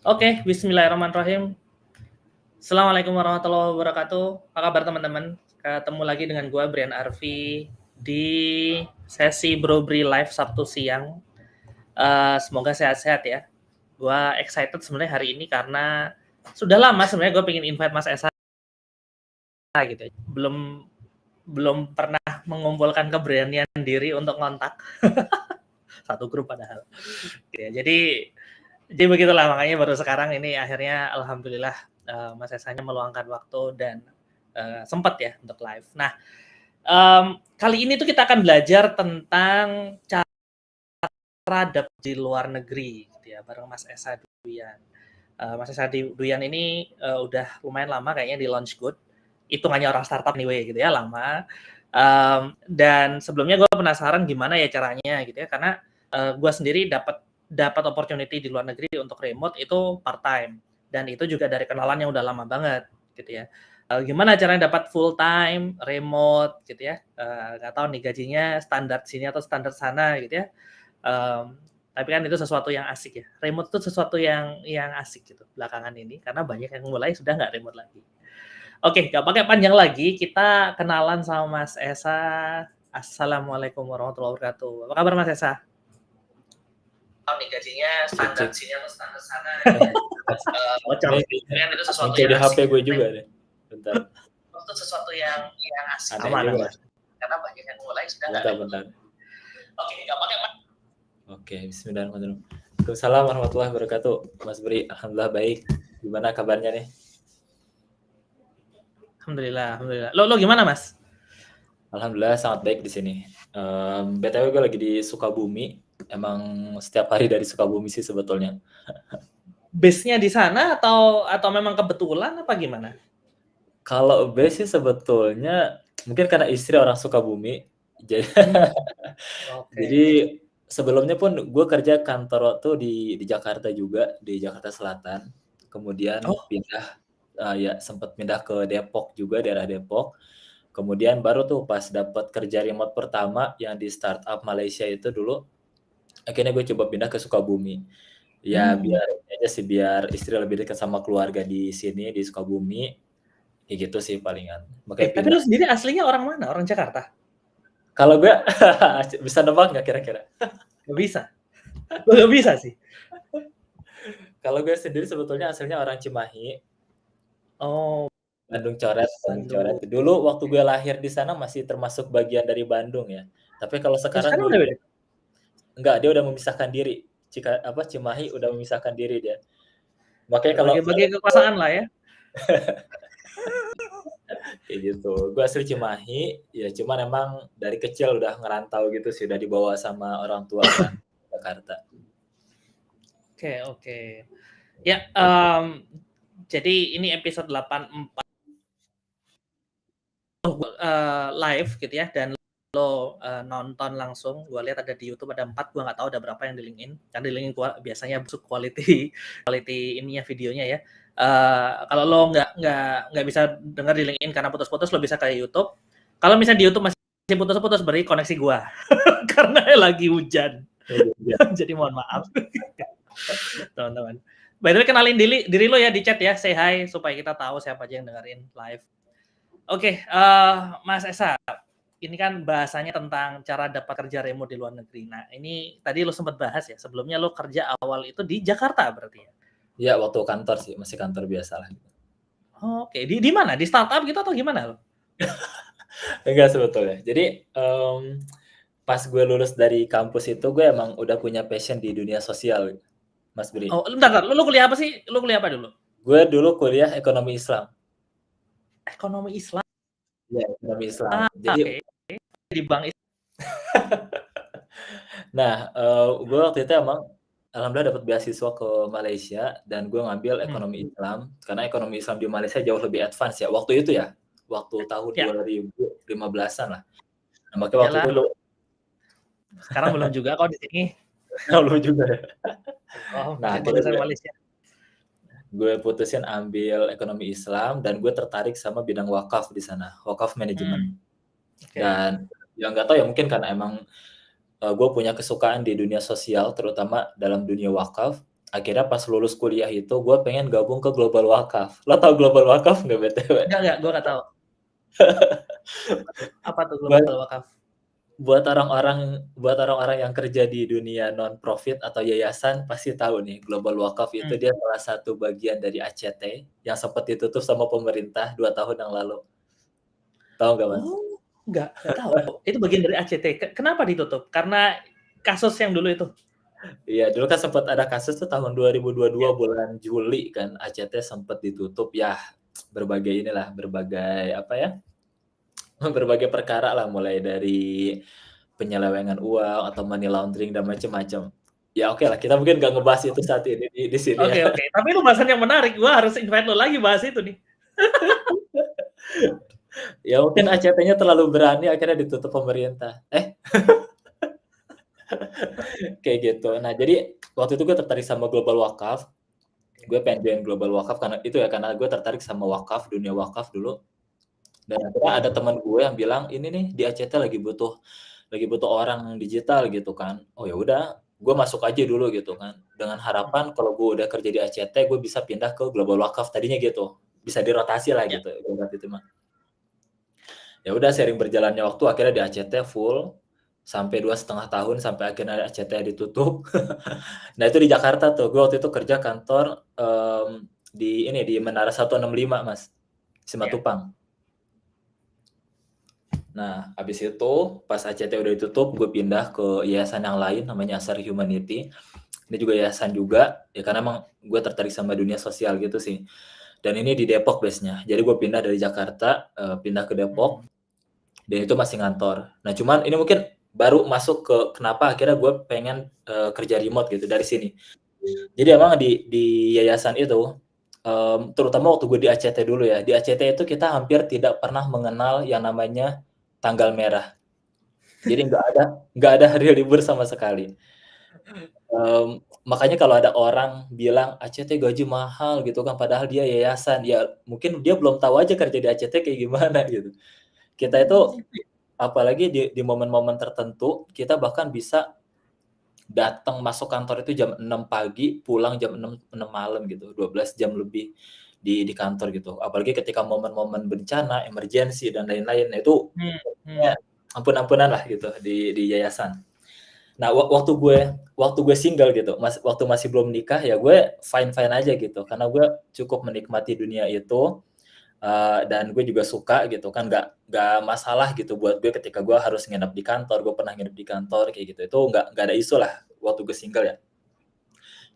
Oke, bismillahirrahmanirrahim. Assalamualaikum warahmatullahi wabarakatuh. Apa kabar teman-teman? Ketemu lagi dengan gua Brian Arfi di sesi Brobri Live Sabtu siang. Semoga sehat-sehat ya. Gua excited sebenarnya hari ini karena sudah lama sebenarnya gue pengen invite Mas Esa gitu. Belum pernah mengumpulkan keberanian diri untuk ngontak. Satu grup padahal. Ya, jadi begitulah, makanya baru sekarang ini akhirnya alhamdulillah Mas Esanya meluangkan waktu dan sempat ya untuk live. Nah, kali ini tuh kita akan belajar tentang cara dapat di luar negeri gitu ya, bareng Mas Esa Duyan. Mas Esa Duyan ini udah lumayan lama kayaknya di Launchgood. Hitungannya orang startup anyway gitu ya, lama. Dan sebelumnya gue penasaran gimana ya caranya gitu ya, karena gue sendiri dapat opportunity di luar negeri untuk remote itu part time, dan itu juga dari kenalan yang udah lama banget gitu ya. Gimana caranya dapat full time remote gitu ya, nggak tahu nih gajinya standar sini atau standar sana gitu ya. Tapi kan itu sesuatu yang asik ya, remote itu sesuatu yang asik gitu belakangan ini, karena banyak yang mulai sudah nggak remote lagi. Oke, nggak pakai panjang lagi, kita kenalan sama Mas Esa. Assalamualaikum warahmatullahi wabarakatuh. Apa kabar Mas Esa? Tahu nih gajinya standar sini atau standar sana. Bocor. Kan itu sesuatu yang di HP asik. gue juga deh. Bentar. Itu sesuatu yang asik. Aneh Aman, juga. aman. Karena banyak yang mulai sudah Bentar. Oke, nggak pakai panjang. Oke, bismillahirrahmanirrahim. Waalaikumsalam warahmatullahi wabarakatuh. Mas Bri, alhamdulillah baik. Gimana kabarnya nih? Alhamdulillah. Lo gimana, Mas? Alhamdulillah sangat baik di sini. BTW gue lagi di Sukabumi. Emang setiap hari dari Sukabumi sih sebetulnya. Base-nya di sana atau memang kebetulan apa gimana? Kalau base sih sebetulnya mungkin karena istri orang Sukabumi. Jadi, jadi sebelumnya pun gue kerja kantor waktu di Jakarta juga, di Jakarta Selatan. Kemudian pindah, sempat pindah ke Depok juga, daerah Depok. Kemudian baru tuh pas dapat kerja remote pertama yang di startup Malaysia itu dulu, akhirnya gue coba pindah ke Sukabumi. Ya biar istri lebih dekat sama keluarga di sini di Sukabumi. Kayak gitu sih palingan. Makanya tapi pindah. lu sendiri aslinya orang mana? Orang Jakarta? Kalau gue bisa nebak nggak kira-kira? Nggak bisa. Nggak bisa sih. Kalau gue sendiri sebetulnya aslinya orang Cimahi. Oh. Bandung Coret. Dulu waktu gue lahir di sana masih termasuk bagian dari Bandung ya. Tapi kalau sekarang Sekarang udah beda? enggak, dia udah memisahkan diri. Cimahi udah memisahkan diri dia. Makanya kalau bagi kekuasaan lah ya. kayak gitu. Gue asli Cimahi, ya cuman emang dari kecil udah ngerantau gitu sih, udah dibawa sama orang tua kan Jakarta. Oke. Ya, jadi ini episode 84 live gitu ya, dan lo nonton langsung. Gue lihat ada di YouTube ada 4, gue nggak tahu ada berapa yang di LinkedIn. Karena di LinkedIn gue biasanya busuk quality ininya videonya ya. Kalau lo nggak bisa dengar di LinkedIn karena putus-putus, lo bisa ke YouTube. Kalau misalnya di YouTube masih putus-putus, berarti koneksi gue karena lagi hujan. Jadi mohon maaf teman-teman. By the way, kenalin diri lo ya di chat ya, say hi supaya kita tahu siapa aja yang dengerin live. Oke, Mas Esa, ini kan bahasanya tentang cara dapat kerja remote di luar negeri. Nah, ini tadi lo sempat bahas ya, sebelumnya lo kerja awal itu di Jakarta berarti ya? Iya, waktu kantor sih, masih kantor biasa lah. Oke, di mana? Di startup gitu atau gimana lo? Enggak sebetulnya. Jadi pas gue lulus dari kampus itu gue emang udah punya passion di dunia sosial, Mas Bri. Oh, bentar. Lo kuliah apa sih? Lo kuliah apa dulu? Gue dulu kuliah ekonomi Islam. Ekonomi Islam? Iya, ekonomi Islam. Jadi di bank Islam. Nah, gue waktu itu emang alhamdulillah dapat beasiswa ke Malaysia dan gue ngambil ekonomi Islam karena ekonomi Islam di Malaysia jauh lebih advance ya waktu itu ya, waktu tahun 2015-an lah. Nah, makanya waktu itu sekarang belum juga kok di sini. Belum juga ya. Nah, akhirnya Malaysia. Gue putusin ambil ekonomi Islam dan gue tertarik sama bidang wakaf di sana, wakaf manajemen. Dan yang nggak tahu ya mungkin karena emang gue punya kesukaan di dunia sosial terutama dalam dunia wakaf. akhirnya pas lulus kuliah itu gue pengen gabung ke Global Wakaf. Lo tau Global Wakaf nggak BTW? Enggak, gue nggak tahu. Apa tuh Buat Global Wakaf? buat orang-orang yang kerja di dunia non profit atau yayasan pasti tahu nih Global Wakaf itu Hmm. dia salah satu bagian dari ACT yang sempat ditutup sama pemerintah 2 tahun yang lalu. Tahu nggak Mas? Oh, nggak tahu. Itu bagian dari ACT. Kenapa ditutup? Karena kasus yang dulu itu. Iya, dulu kan sempat ada kasus tuh tahun 2022 Ya. bulan Juli kan ACT sempat ditutup ya, berbagai berbagai apa ya? Berbagai perkara lah, mulai dari penyelewengan uang atau money laundering dan macam-macam. Ya oke lah, kita mungkin nggak ngebahas itu saat ini di sini ya. Oke. Tapi itu bahasan yang menarik. Gue harus invite lo lagi bahas itu nih. Ya mungkin ACT-nya terlalu berani akhirnya ditutup pemerintah. Kayak gitu. Nah, jadi waktu itu gue tertarik sama Global Wakaf. Gue pengen join Global Wakaf karena gue tertarik sama wakaf, dunia wakaf dulu. Dan akhirnya ada teman gue yang bilang, ini nih di ACT lagi butuh orang digital gitu kan. Oh ya udah, gue masuk aja dulu gitu kan. Dengan harapan kalau gue udah kerja di ACT, gue bisa pindah ke Global Wakaf tadinya gitu. Bisa dirotasi lah Ya. gitu. Itu mah. Ya udah, sering berjalannya waktu akhirnya di ACT full sampai 2,5 tahun sampai akhirnya ACT ditutup. Nah itu di Jakarta tuh. Gue waktu itu kerja kantor di Menara 165 Mas, Simatupang. Nah, habis itu pas ACT udah ditutup, gue pindah ke yayasan yang lain namanya Asar Humanity. Ini juga yayasan juga, ya karena emang gue tertarik sama dunia sosial gitu sih. Dan ini di Depok base-nya. Jadi gue pindah dari Jakarta, pindah ke Depok, dan itu masih ngantor. Nah, cuman ini mungkin baru masuk ke kenapa akhirnya gue pengen kerja remote gitu dari sini. Jadi emang di yayasan itu, terutama waktu gue di ACT dulu ya, di ACT itu kita hampir tidak pernah mengenal yang namanya tanggal merah. Jadi nggak ada hari libur sama sekali. Makanya kalau ada orang bilang ACT gaji mahal gitu kan, padahal dia yayasan, ya mungkin dia belum tahu aja kerja di ACT kayak gimana gitu. Kita itu apalagi di momen-momen tertentu, kita bahkan bisa datang masuk kantor itu jam 6 pagi, pulang jam 6 malam gitu, 12 jam lebih di kantor gitu. Apalagi ketika momen-momen bencana, emergensi dan lain-lain, itu ya ampun-ampunan lah gitu di yayasan. Nah, waktu gue single gitu, waktu masih belum nikah ya gue fine-fine aja gitu, karena gue cukup menikmati dunia itu, dan gue juga suka gitu kan, nggak masalah gitu buat gue ketika gue harus nginep di kantor. Gue pernah nginep di kantor kayak gitu, itu nggak ada isu lah waktu gue single ya.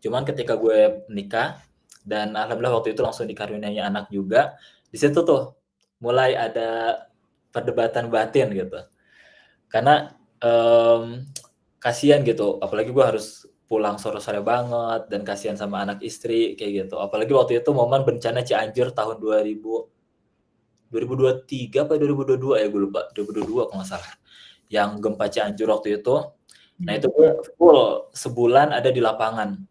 Cuman ketika gue nikah dan alhamdulillah waktu itu langsung dikaruniai anak juga, di situ tuh mulai ada perdebatan batin gitu. Karena kasihan gitu, apalagi gue harus pulang sore-sore banget dan kasihan sama anak istri kayak gitu. Apalagi waktu itu momen bencana Cianjur tahun 2023 apa 2022 ya, gue lupa, 2022 kalau nggak salah. Yang gempa Cianjur waktu itu. Nah itu gue full sebulan ada di lapangan.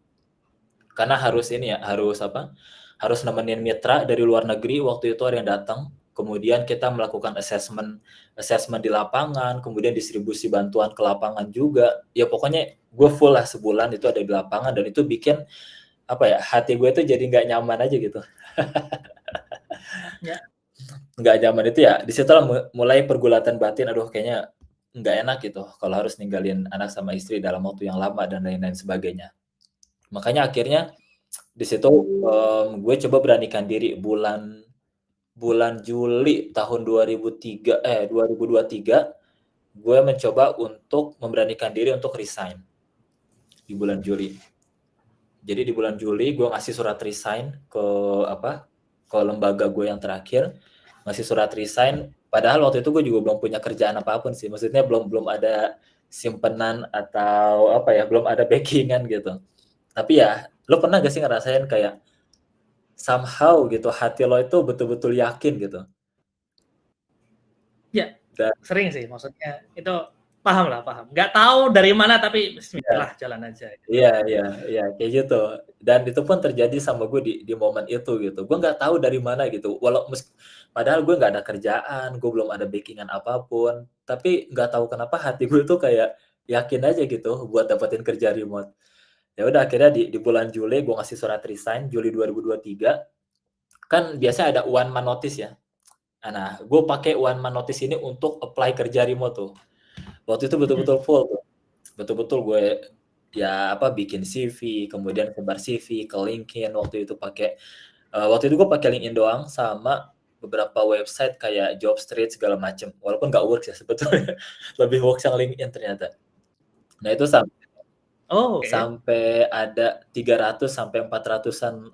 Karena harus harus nemenin mitra dari luar negeri, waktu itu ada yang datang, kemudian kita melakukan assessment di lapangan, kemudian distribusi bantuan ke lapangan juga. Ya pokoknya gue full lah sebulan itu ada di lapangan, dan itu bikin hati gue tuh jadi nggak nyaman aja gitu. Ya. Nggak nyaman itu ya, disitulah mulai pergulatan batin, aduh kayaknya nggak enak gitu kalau harus ninggalin anak sama istri dalam waktu yang lama dan lain-lain sebagainya. Makanya akhirnya di situ gue coba beranikan diri bulan Juli tahun 2023, gue mencoba untuk memberanikan diri untuk resign di bulan Juli. Jadi di bulan Juli gue ngasih surat resign ke lembaga gue yang terakhir, ngasih surat resign. Padahal waktu itu gue juga belum punya kerjaan apapun sih, maksudnya belum ada simpenan atau belum ada backingan gitu. Tapi ya, lo pernah gak sih ngerasain kayak somehow gitu hati lo itu betul-betul yakin gitu? Ya, Dan sering sih, maksudnya itu paham. Nggak tahu dari mana tapi iya, bismillah jalan aja. iya, kayak gitu. Dan itu pun terjadi sama gue di momen itu gitu. Gue nggak tahu dari mana gitu. Padahal gue nggak ada kerjaan, gue belum ada backingan apapun. Tapi nggak tahu kenapa hati gue tuh kayak yakin aja gitu buat dapetin kerja remote. Ya udah akhirnya di bulan Juli gue ngasih surat resign, Juli 2023. Kan biasanya ada one man notice ya. Nah, gue pakai one man notice ini untuk apply kerja remote tuh. Waktu itu Mhm. betul-betul full tuh. Betul-betul gue ya apa bikin CV, kemudian sebar CV ke LinkedIn waktu itu waktu itu gue pakai LinkedIn doang sama beberapa website kayak Jobstreet segala macem. Walaupun nggak works ya sebetulnya. Lebih works yang LinkedIn ternyata. Nah, itu Oh, oke. sampai ada 300 sampai 400-an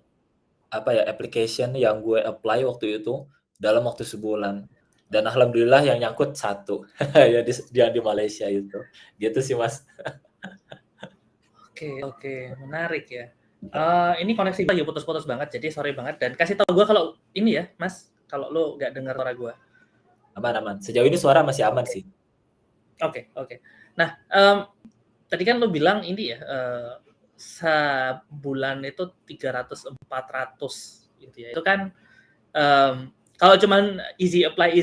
apa ya application yang gue apply waktu itu dalam waktu sebulan. Dan alhamdulillah yang nyangkut satu ya yang di Malaysia itu. Gitu sih Mas. Oke, oke, menarik ya. Ini koneksi gue lagi putus-putus banget, jadi sorry banget. Dan kasih tahu gue kalau ini ya, Mas, kalau lo nggak dengar suara gue. Aman-aman. Sejauh ini suara masih aman Oke, sih. oke, oke. Nah, tadi kan lo bilang ini ya, sebulan itu 300-400 gitu ya. Itu kan kalau cuman easy apply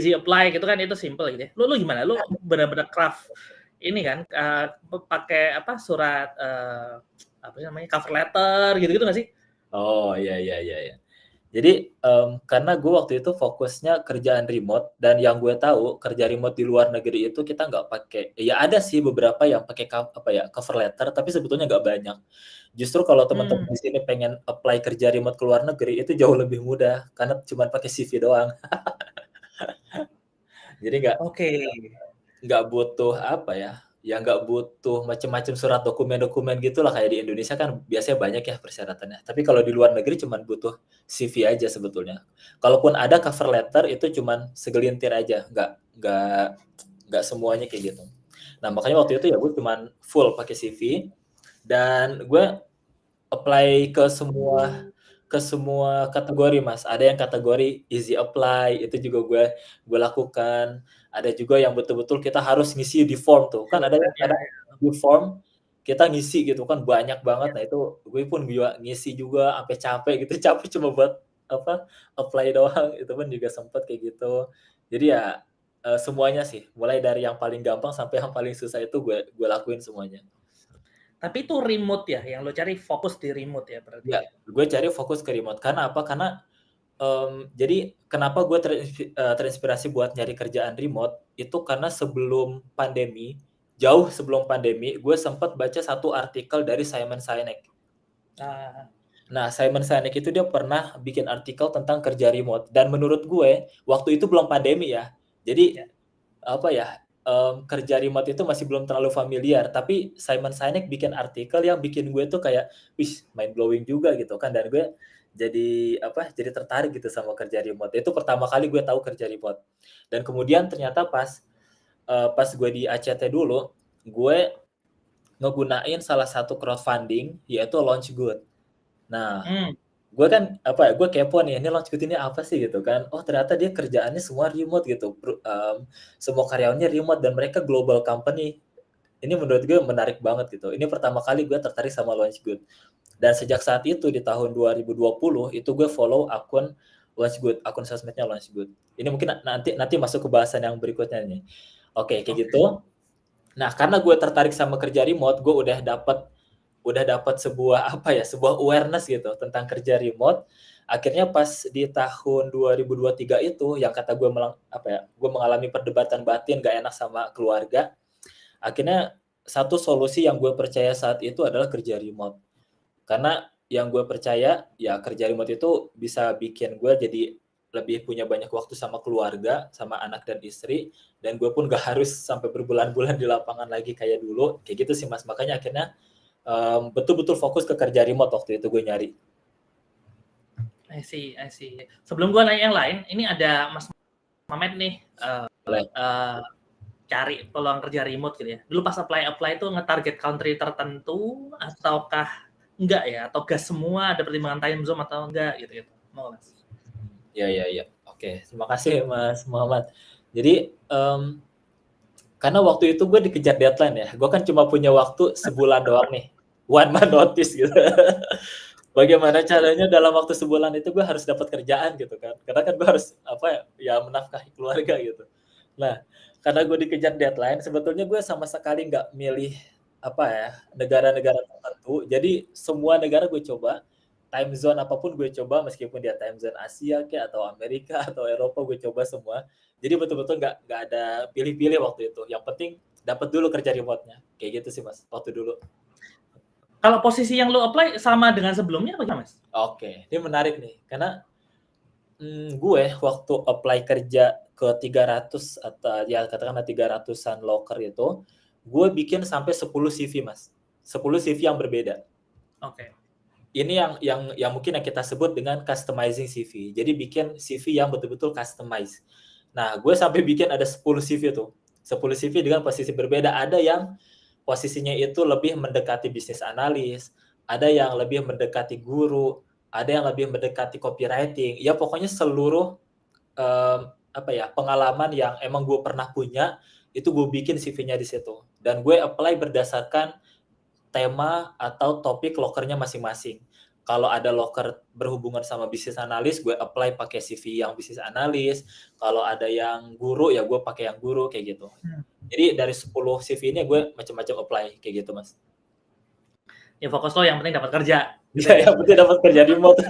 gitu kan itu simple gitu ya. Lu gimana? Lu benar-benar craft ini kan pakai apa surat apa sih namanya cover letter gitu-gitu nggak sih? Oh iya iya iya iya. Jadi karena gue waktu itu fokusnya kerjaan remote dan yang gue tahu kerja remote di luar negeri itu kita nggak pakai ya ada sih beberapa yang pakai apa ya cover letter tapi sebetulnya nggak banyak. Justru kalau teman-teman Hmm, di sini pengen apply kerja remote ke luar negeri itu jauh lebih mudah karena cuma pakai CV doang. Jadi oke. nggak butuh apa ya, ya nggak butuh macam-macam surat dokumen-dokumen gitulah kayak di Indonesia kan biasanya banyak ya persyaratannya. Tapi kalau di luar negeri cuman butuh CV aja sebetulnya. Kalaupun ada cover letter itu cuman segelintir aja, nggak semuanya kayak gitu. Nah makanya waktu itu ya gue cuman full pakai CV dan gue apply ke semua kategori Mas. Ada yang kategori easy apply itu juga gue lakukan. Ada juga yang betul-betul kita harus ngisi di form tuh. Kan ada yang Silakannya kadang ya. di form kita ngisi gitu kan banyak banget. Ya. Nah itu gue pun juga ngisi juga sampai capek gitu. Capek cuma buat apa apply doang. Itu pun juga sempet kayak gitu. Jadi ya semuanya sih. Mulai dari yang paling gampang sampai yang paling susah itu gue lakuin semuanya. Tapi itu remote ya, yang lo cari fokus di remote ya berarti Ya, ya. gue cari fokus ke remote. Karena apa? Karena jadi kenapa gue terinspirasi buat nyari kerjaan remote, itu karena jauh sebelum pandemi, gue sempat baca satu artikel dari Simon Sinek. Ah, Nah, Simon Sinek itu dia pernah bikin artikel tentang kerja remote dan menurut gue waktu itu belum pandemi ya. Jadi ya. apa ya, kerja remote itu masih belum terlalu familiar, tapi Simon Sinek bikin artikel yang bikin gue tuh kayak, wih mind blowing juga gitu kan, dan gue jadi tertarik gitu sama kerja remote. Itu pertama kali gue tahu kerja remote. Dan kemudian ternyata pas gue di ACT dulu, gue ngegunain salah satu crowdfunding yaitu Launchgood. Nah, Hmm, gue kan gue kepo nih, ini Launchgood ini apa sih gitu kan. Oh ternyata dia kerjaannya semua remote gitu. Semua karyawannya remote dan mereka global company. Ini menurut gue menarik banget gitu. Ini pertama kali gue tertarik sama Launchgood. Dan sejak saat itu di tahun 2020 itu gue follow akun Launchgood, akun sosmednya Launchgood. Ini mungkin nanti nanti masuk ke bahasan yang berikutnya nih. Oke, kayak oke. gitu. Nah, karena gue tertarik sama kerja remote, gue udah dapat sebuah sebuah awareness gitu tentang kerja remote. Akhirnya pas di tahun 2023 itu yang kata gue mengalami perdebatan batin gak enak sama keluarga. Akhirnya satu solusi yang gue percaya saat itu adalah kerja remote. Karena yang gue percaya ya kerja remote itu bisa bikin gue jadi lebih punya banyak waktu sama keluarga, sama anak dan istri, dan gue pun gak harus sampai berbulan-bulan di lapangan lagi kayak dulu. Kayak gitu sih Mas. Makanya akhirnya betul-betul fokus ke kerja remote waktu itu gue nyari. I see, I see. Sebelum gua nanya yang lain, ini ada Mas Mamet nih Boleh. cari peluang kerja remote gitu ya. Dulu pas apply itu nge-target country tertentu ataukah enggak ya? Atau gas semua ada pertimbangan time zone atau enggak gitu-gitu. Mau Mas? Ya, ya, ya. Oke, terima kasih Mas Muhammad. Jadi karena waktu itu gue dikejar deadline ya. Gue kan cuma punya waktu sebulan doang nih. One man notice gitu. Bagaimana caranya dalam waktu sebulan itu gue harus dapat kerjaan gitu kan. Karena kan gue harus menafkahi keluarga gitu. Nah, karena gue dikejar deadline, sebetulnya gue sama sekali nggak milih apa ya, negara-negara tertentu. Jadi semua negara gue coba, time zone apapun gue coba, meskipun dia time zone Asia kayak atau Amerika atau Eropa gue coba semua. Jadi betul-betul nggak ada pilih-pilih waktu itu. Yang penting dapat dulu kerja remote-nya. Kayak gitu sih Mas, waktu dulu. Kalau posisi yang lu apply sama dengan sebelumnya apa gimana, Mas? Oke, ini menarik nih, karena gue waktu apply kerja ke 300 atau ya katakanlah 300-an loker itu, gue bikin sampai 10 CV, Mas. 10 CV yang berbeda. Oke. Ini yang mungkin yang kita sebut dengan customizing CV. Jadi bikin CV yang betul-betul customize. Nah, gue sampai bikin ada 10 CV tuh. 10 CV dengan posisi berbeda. Ada yang posisinya itu lebih mendekati bisnis analis, ada yang lebih mendekati guru, ada yang lebih mendekati copywriting. Ya pokoknya seluruh pengalaman yang emang gue pernah punya itu gue bikin CV-nya di situ. Dan gue apply berdasarkan tema atau topik lokernya masing-masing. Kalau ada loker berhubungan sama bisnis analis, gue apply pakai CV yang bisnis analis. Kalau ada yang guru, ya gue pakai yang guru, kayak gitu. Jadi dari 10 CV ini gue macam-macam apply, kayak gitu, Mas. Ya fokus lo yang penting dapat kerja. Iya, yang penting dapat kerja remote.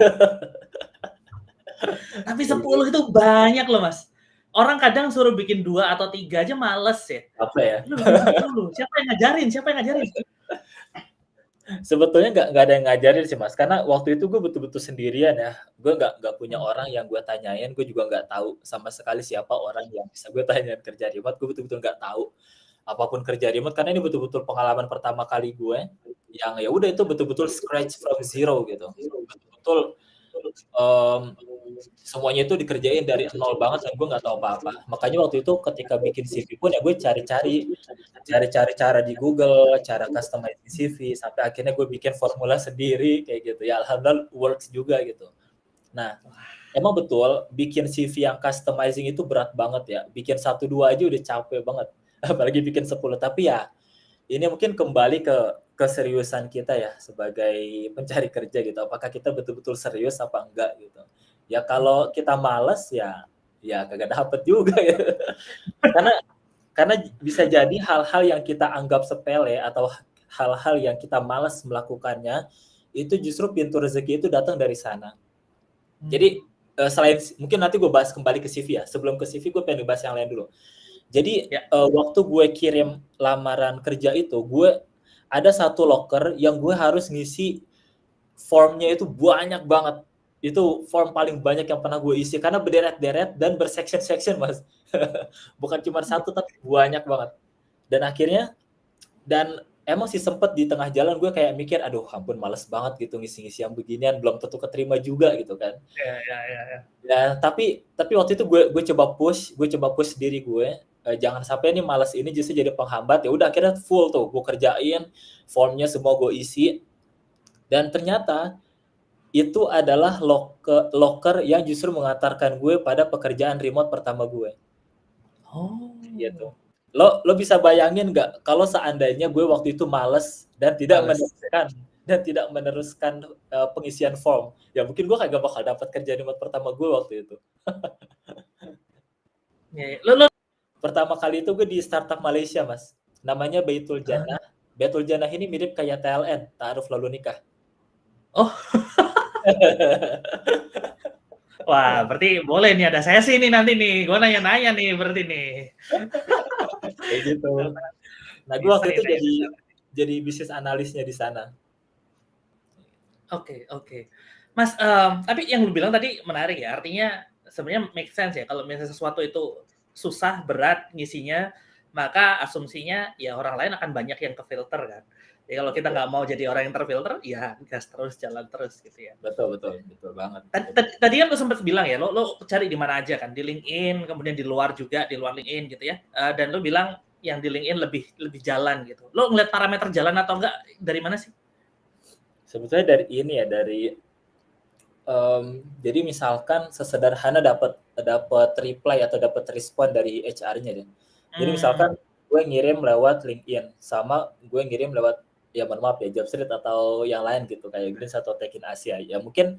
Tapi 10 itu banyak loh, Mas. Orang kadang suruh bikin 2 atau 3 aja males ya. Apa ya? Lu bikin 10, siapa yang ngajarin? Sebetulnya nggak ada yang ngajarin sih, Mas. Karena waktu itu gue betul-betul sendirian ya. Gue nggak punya orang yang gue tanyain. Gue juga nggak tahu sama sekali siapa orang yang bisa gue tanyain kerja remote. Gue betul-betul nggak tahu apapun kerja remote. Karena ini betul-betul pengalaman pertama kali gue. Yang ya udah itu betul-betul scratch from zero gitu. Betul-betul semuanya itu dikerjain dari nol banget dan gue nggak tahu apa-apa. Makanya waktu itu ketika bikin CV pun ya gue cari-cari cara di Google, cara customizing CV, sampai akhirnya gue bikin formula sendiri kayak gitu. Ya alhamdulillah works juga gitu. Nah, emang betul bikin CV yang customizing itu berat banget ya. Bikin 1-2 aja udah capek banget. Apalagi bikin 10. Tapi ya ini mungkin kembali ke keseriusan kita ya sebagai pencari kerja gitu. Apakah kita betul-betul serius apa enggak gitu. Ya kalau kita malas ya kagak dapet juga ya. Karena bisa jadi hal-hal yang kita anggap sepele atau hal-hal yang kita malas melakukannya itu justru pintu rezeki itu datang dari sana. Jadi selain mungkin nanti gue bahas kembali ke CV ya. Sebelum ke CV gue pengen bahas yang lain dulu. Jadi waktu gue kirim lamaran kerja itu, gue ada satu loker yang gue harus ngisi formnya itu banyak banget. Itu form paling banyak yang pernah gue isi karena berderet-deret dan bersection-section, Mas. Bukan cuma satu tapi banyak banget. Dan akhirnya emang sih sempet di tengah jalan gue kayak mikir, aduh ampun males banget gitu ngisi-ngisi yang beginian, belum tentu keterima juga gitu kan. Ya. Ya, tapi waktu itu gue coba push diri gue, jangan sampai nih malas ini justru jadi penghambat. Ya udah akhirnya full tuh gue kerjain, formnya semua gue isi. Dan ternyata itu adalah loker yang justru mengantarkan gue pada pekerjaan remote pertama gue. Oh. Gitu. Lo bisa bayangin nggak kalau seandainya gue waktu itu males dan tidak meneruskan pengisian form, ya mungkin gue kagak bakal dapat kerja remote pertama gue waktu itu. Lo Pertama kali itu gue di startup Malaysia, Mas. Namanya Baitul Jannah. Baitul Jannah ini mirip kayak TLN, Ta'aruf Lalu Nikah. Oh. Wah, berarti boleh nih ada sesi nih nanti nih. Gue nanya-nanya nih berarti nih. Kayak gitu. Nah, gue waktu itu jadi bisnis analisnya di sana. Oke. Mas, tapi yang lu bilang tadi menarik ya. Artinya sebenarnya make sense ya kalau misalnya sesuatu itu susah, berat ngisinya, maka asumsinya ya orang lain akan banyak yang kefilter kan. Ya kalau kita nggak mau jadi orang yang terfilter, ya gas terus, jalan terus gitu ya. Betul banget. Tadi kan lo sempat bilang ya, lo cari di mana aja kan, di LinkedIn, kemudian di luar LinkedIn gitu ya. Dan lo bilang yang di LinkedIn lebih jalan gitu. Lo ngeliat parameter jalan atau enggak dari mana sih? Sebetulnya dari jadi misalkan sesederhana dapat reply atau dapat respon dari HR-nya deh. Jadi misalkan gue ngirim lewat LinkedIn sama gue ngirim lewat ya mohon maaf ya Jobstreet atau yang lain gitu kayak Greens atau Tech in Asia. Ya mungkin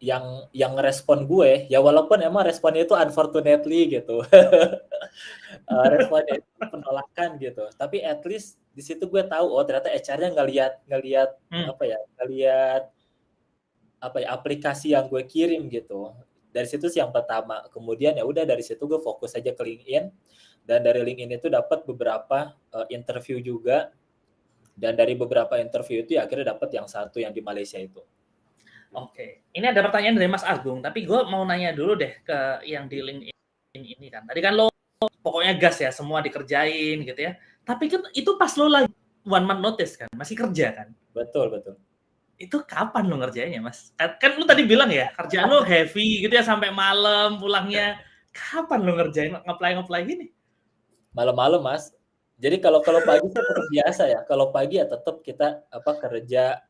yang respon gue ya walaupun emang responnya itu unfortunately gitu. responnya itu penolakan gitu. Tapi at least di situ gue tahu, oh ternyata HR-nya ngelihat Hmm, apa ya, ngelihat apa ya, aplikasi yang gue kirim gitu. Dari situ sih yang pertama. Kemudian ya udah dari situ gue fokus aja ke LinkedIn, dan dari LinkedIn itu dapat beberapa interview juga, dan dari beberapa interview itu ya akhirnya dapat yang satu yang di Malaysia itu. Oke. Ini ada pertanyaan dari Mas Agung, tapi gue mau nanya dulu deh ke yang di LinkedIn ini kan. Tadi kan lo pokoknya gas ya, semua dikerjain gitu ya. Tapi kan itu pas lo lagi one month notice kan, masih kerja kan. Betul, betul. Itu kapan lo ngerjainnya, Mas? Kan lo tadi bilang ya, kerjaan lo heavy gitu ya sampai malam pulangnya. Kapan lo ngerjain ngeplay gini? Malam-malam, Mas. Jadi kalau pagi sih tetap biasa ya. Kalau pagi ya tetap kita kerja,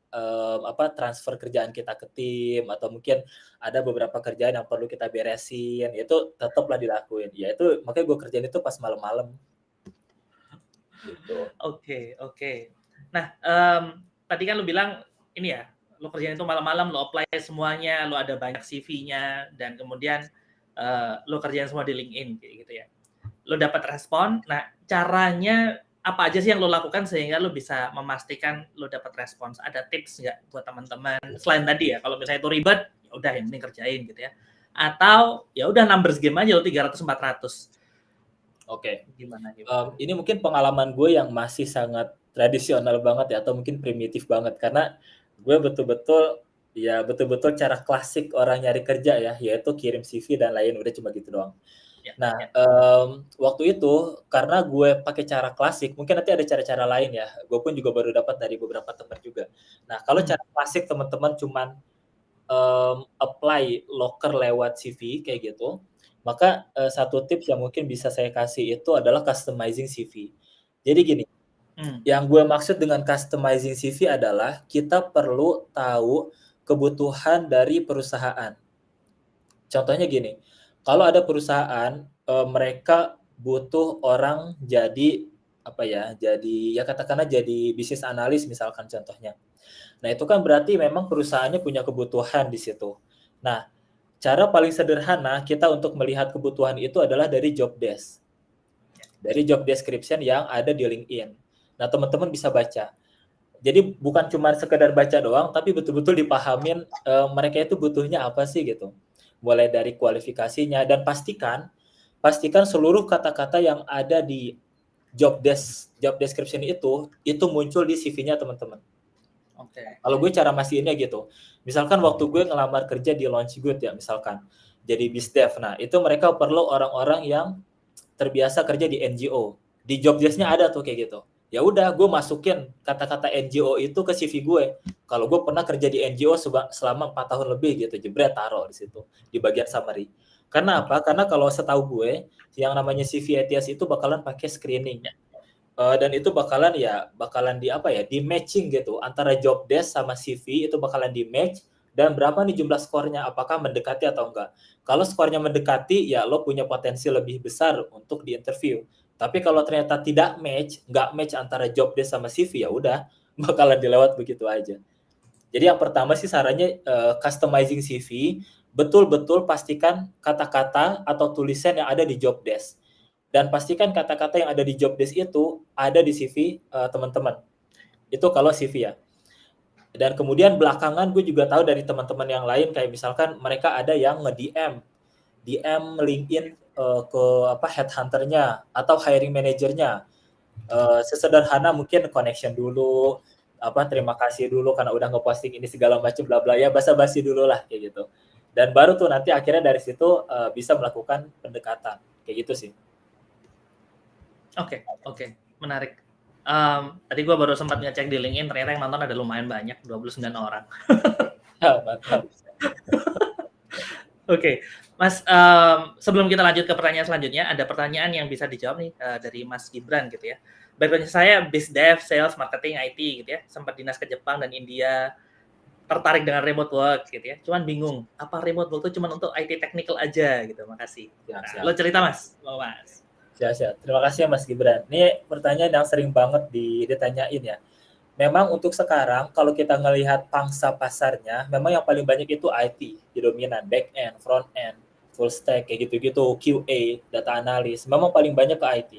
transfer kerjaan kita ke tim, atau mungkin ada beberapa kerjaan yang perlu kita beresin, itu tetaplah dilakuin. Ya itu makanya gue kerjain itu pas malam-malam. Gitu. Oke. Nah, tadi kan lu bilang ini ya, lu kerjain itu malam-malam, lu apply semuanya, lu ada banyak CV-nya, dan kemudian lu kerjain semua di LinkedIn kayak gitu ya. Lu dapat respon. Nah, caranya apa aja sih yang lu lakukan sehingga lu bisa memastikan lu dapat respons? Ada tips nggak buat teman-teman selain tadi ya, kalau misalnya itu ribet, ya udah yang penting kerjain gitu ya. Atau ya udah numbers game aja lo 300 400. Oke. Gimana? Ini mungkin pengalaman gue yang masih sangat tradisional banget ya, atau mungkin primitif banget, karena gue betul-betul cara klasik orang nyari kerja ya, yaitu kirim CV dan lain, udah cuma gitu doang. Ya, Nah, ya. waktu itu karena gue pakai cara klasik, mungkin nanti ada cara-cara lain ya, gue pun juga baru dapat dari beberapa teman juga. Nah, kalau cara klasik teman-teman cuman apply loker lewat CV kayak gitu, maka satu tips yang mungkin bisa saya kasih itu adalah customizing CV. Jadi gini, yang gue maksud dengan customizing CV adalah kita perlu tahu kebutuhan dari perusahaan. Contohnya gini, kalau ada perusahaan mereka butuh orang jadi katakanlah jadi bisnis analis misalkan contohnya. Nah, itu kan berarti memang perusahaannya punya kebutuhan di situ. Nah, cara paling sederhana kita untuk melihat kebutuhan itu adalah dari job desk. Dari job description yang ada di LinkedIn. Nah, teman-teman bisa baca. Jadi bukan cuma sekedar baca doang, tapi betul-betul dipahamin mereka itu butuhnya apa sih gitu. Mulai dari kualifikasinya, dan pastikan seluruh kata-kata yang ada di job description itu muncul di CV-nya teman-teman. Kalau gue cara mastiinnya gitu. Misalkan waktu gue ngelamar kerja di Launchgood ya misalkan, jadi BizDev. Nah, itu mereka perlu orang-orang yang terbiasa kerja di NGO. Di job desk-nya ada tuh kayak gitu. Ya udah, gue masukin kata-kata NGO itu ke CV gue. Kalau gue pernah kerja di NGO selama 4 tahun lebih gitu, jebret taruh di situ di bagian summary. Karena apa? Karena kalau setahu gue, yang namanya CV ATS itu bakalan pakai screening. Dan itu bakalan di matching gitu antara job desk sama CV, itu bakalan di match, dan berapa nih jumlah skornya, apakah mendekati atau enggak. Kalau skornya mendekati ya lo punya potensi lebih besar untuk di interview. Tapi kalau ternyata nggak match antara job desk sama CV, ya udah bakalan dilewat begitu aja. Jadi yang pertama sih sarannya customizing CV, betul-betul pastikan kata-kata atau tulisan yang ada di job desk. Dan pastikan kata-kata yang ada di job desk itu ada di CV teman-teman. Itu kalau CV ya. Dan kemudian belakangan gue juga tahu dari teman-teman yang lain, kayak misalkan mereka ada yang DM LinkedIn ke headhunter-nya atau hiring manager-nya. Sesederhana mungkin connection dulu, terima kasih dulu karena udah ngeposting ini segala macam bla bla ya, basa-basi dulu lah kayak gitu. Dan baru tuh nanti akhirnya dari situ bisa melakukan pendekatan kayak gitu sih. Oke, menarik. Tadi gue baru sempat ngecek di LinkedIn, ternyata yang nonton ada lumayan banyak, 29 orang. Mantap. Oke, Mas, sebelum kita lanjut ke pertanyaan selanjutnya, ada pertanyaan yang bisa dijawab nih dari Mas Gibran gitu ya. Background saya BizDev, Sales, Marketing, IT gitu ya. Sempat dinas ke Jepang dan India, tertarik dengan remote work gitu ya. Cuman bingung, apa remote work itu cuma untuk IT technical aja gitu. Makasih. Nah, lo cerita Mas. Siap. Terima kasih ya Mas Gibran. Ini pertanyaan yang sering banget ditanyain ya. Memang untuk sekarang kalau kita ngelihat pangsa pasarnya, memang yang paling banyak itu IT, dominan back end, front end. full stack kayak gitu-gitu, QA, data analis, memang paling banyak ke IT.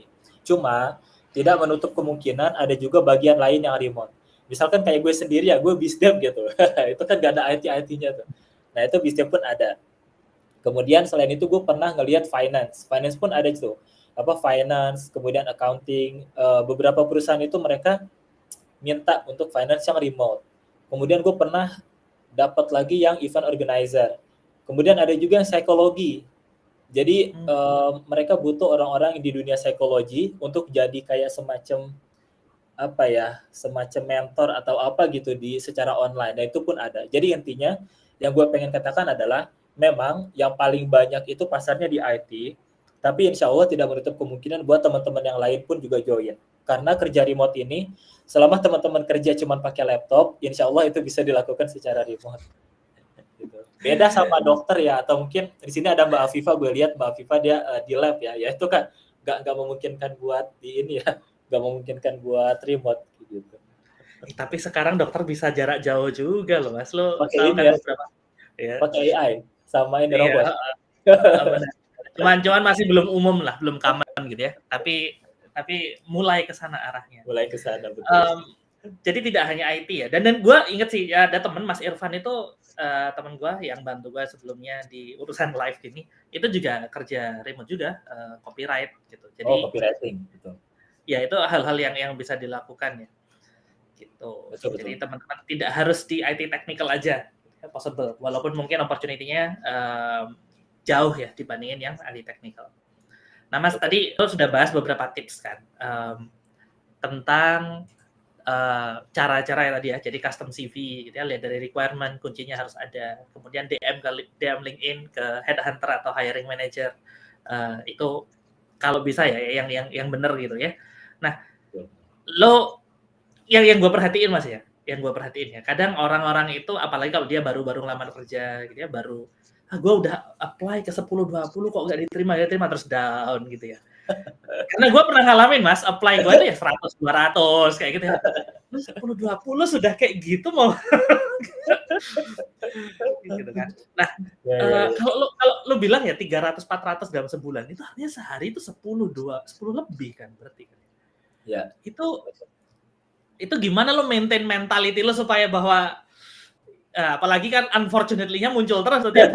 Cuma tidak menutup kemungkinan ada juga bagian lain yang remote. Misalkan kayak gue sendiri ya, gue BizDev gitu. Itu kan gak ada IT-IT-nya tuh. Nah, itu BizDev pun ada. Kemudian selain itu gue pernah ngelihat finance. Finance pun ada tuh. Apa finance, kemudian accounting, beberapa perusahaan itu mereka minta untuk finance yang remote. Kemudian gue pernah dapat lagi yang event organizer. Kemudian ada juga yang psikologi. Jadi mereka butuh orang-orang di dunia psikologi untuk jadi kayak semacam apa ya, semacam mentor atau apa gitu di secara online. Nah, itu pun ada. Jadi intinya yang gue pengen katakan adalah memang yang paling banyak itu pasarnya di IT, tapi insya Allah tidak menutup kemungkinan buat teman-teman yang lain pun juga join. Karena kerja remote ini, selama teman-teman kerja cuma pakai laptop, insya Allah itu bisa dilakukan secara remote. Gitu. Beda sama dokter ya, atau mungkin di sini ada Mbak Afifa, gue lihat Mbak Afifa dia di lab ya, ya itu kan nggak memungkinkan buat di ini ya, nggak memungkinkan buat remote gitu. Tapi sekarang dokter bisa jarak jauh juga loh, Mas. Lo Pakai tahu ini kan ya, beberapa ya. pakai AI sama ini Iya, robot. benar. Cuman masih belum umum lah, belum common gitu ya. Tapi mulai ke sana arahnya. Mulai ke sana betul. Jadi tidak hanya IT ya. Dan gue inget sih ya, ada teman Mas Irfan itu teman gue yang bantu gue sebelumnya di urusan live gini, itu juga kerja remote juga, copyright gitu. Jadi Copywriting gitu. ya itu hal-hal yang bisa dilakukan ya. Gitu. Betul, Jadi betul. teman-teman tidak harus di IT technical aja, possible. Walaupun mungkin opportunity-nya jauh ya dibandingin yang IT technical. Nah, Mas, Betul. tadi lo sudah bahas beberapa tips kan tentang cara-cara yang tadi ya, jadi custom CV gitu ya, lihat dari requirement, kuncinya harus ada. Kemudian DM LinkedIn ke headhunter atau hiring manager. Itu kalau bisa ya yang benar gitu ya. Nah, lo yang gue perhatiin Mas ya, kadang orang-orang itu apalagi kalau dia baru-baru ngelamar kerja gitu ya, baru gue udah apply ke 10-20 kok nggak diterima terus down gitu ya. Karena gue pernah ngalamin Mas, apply gue tuh ya 100-200 kayak gitu ya. 10-20 sudah kayak gitu mau gitu kan. Nah, kalau lo bilang ya 300-400 dalam sebulan, itu artinya sehari itu 10 lebih kan berarti kan. Ya. Itu gimana lo maintain mentality lo supaya bahwa apalagi kan unfortunately-nya muncul terus setiap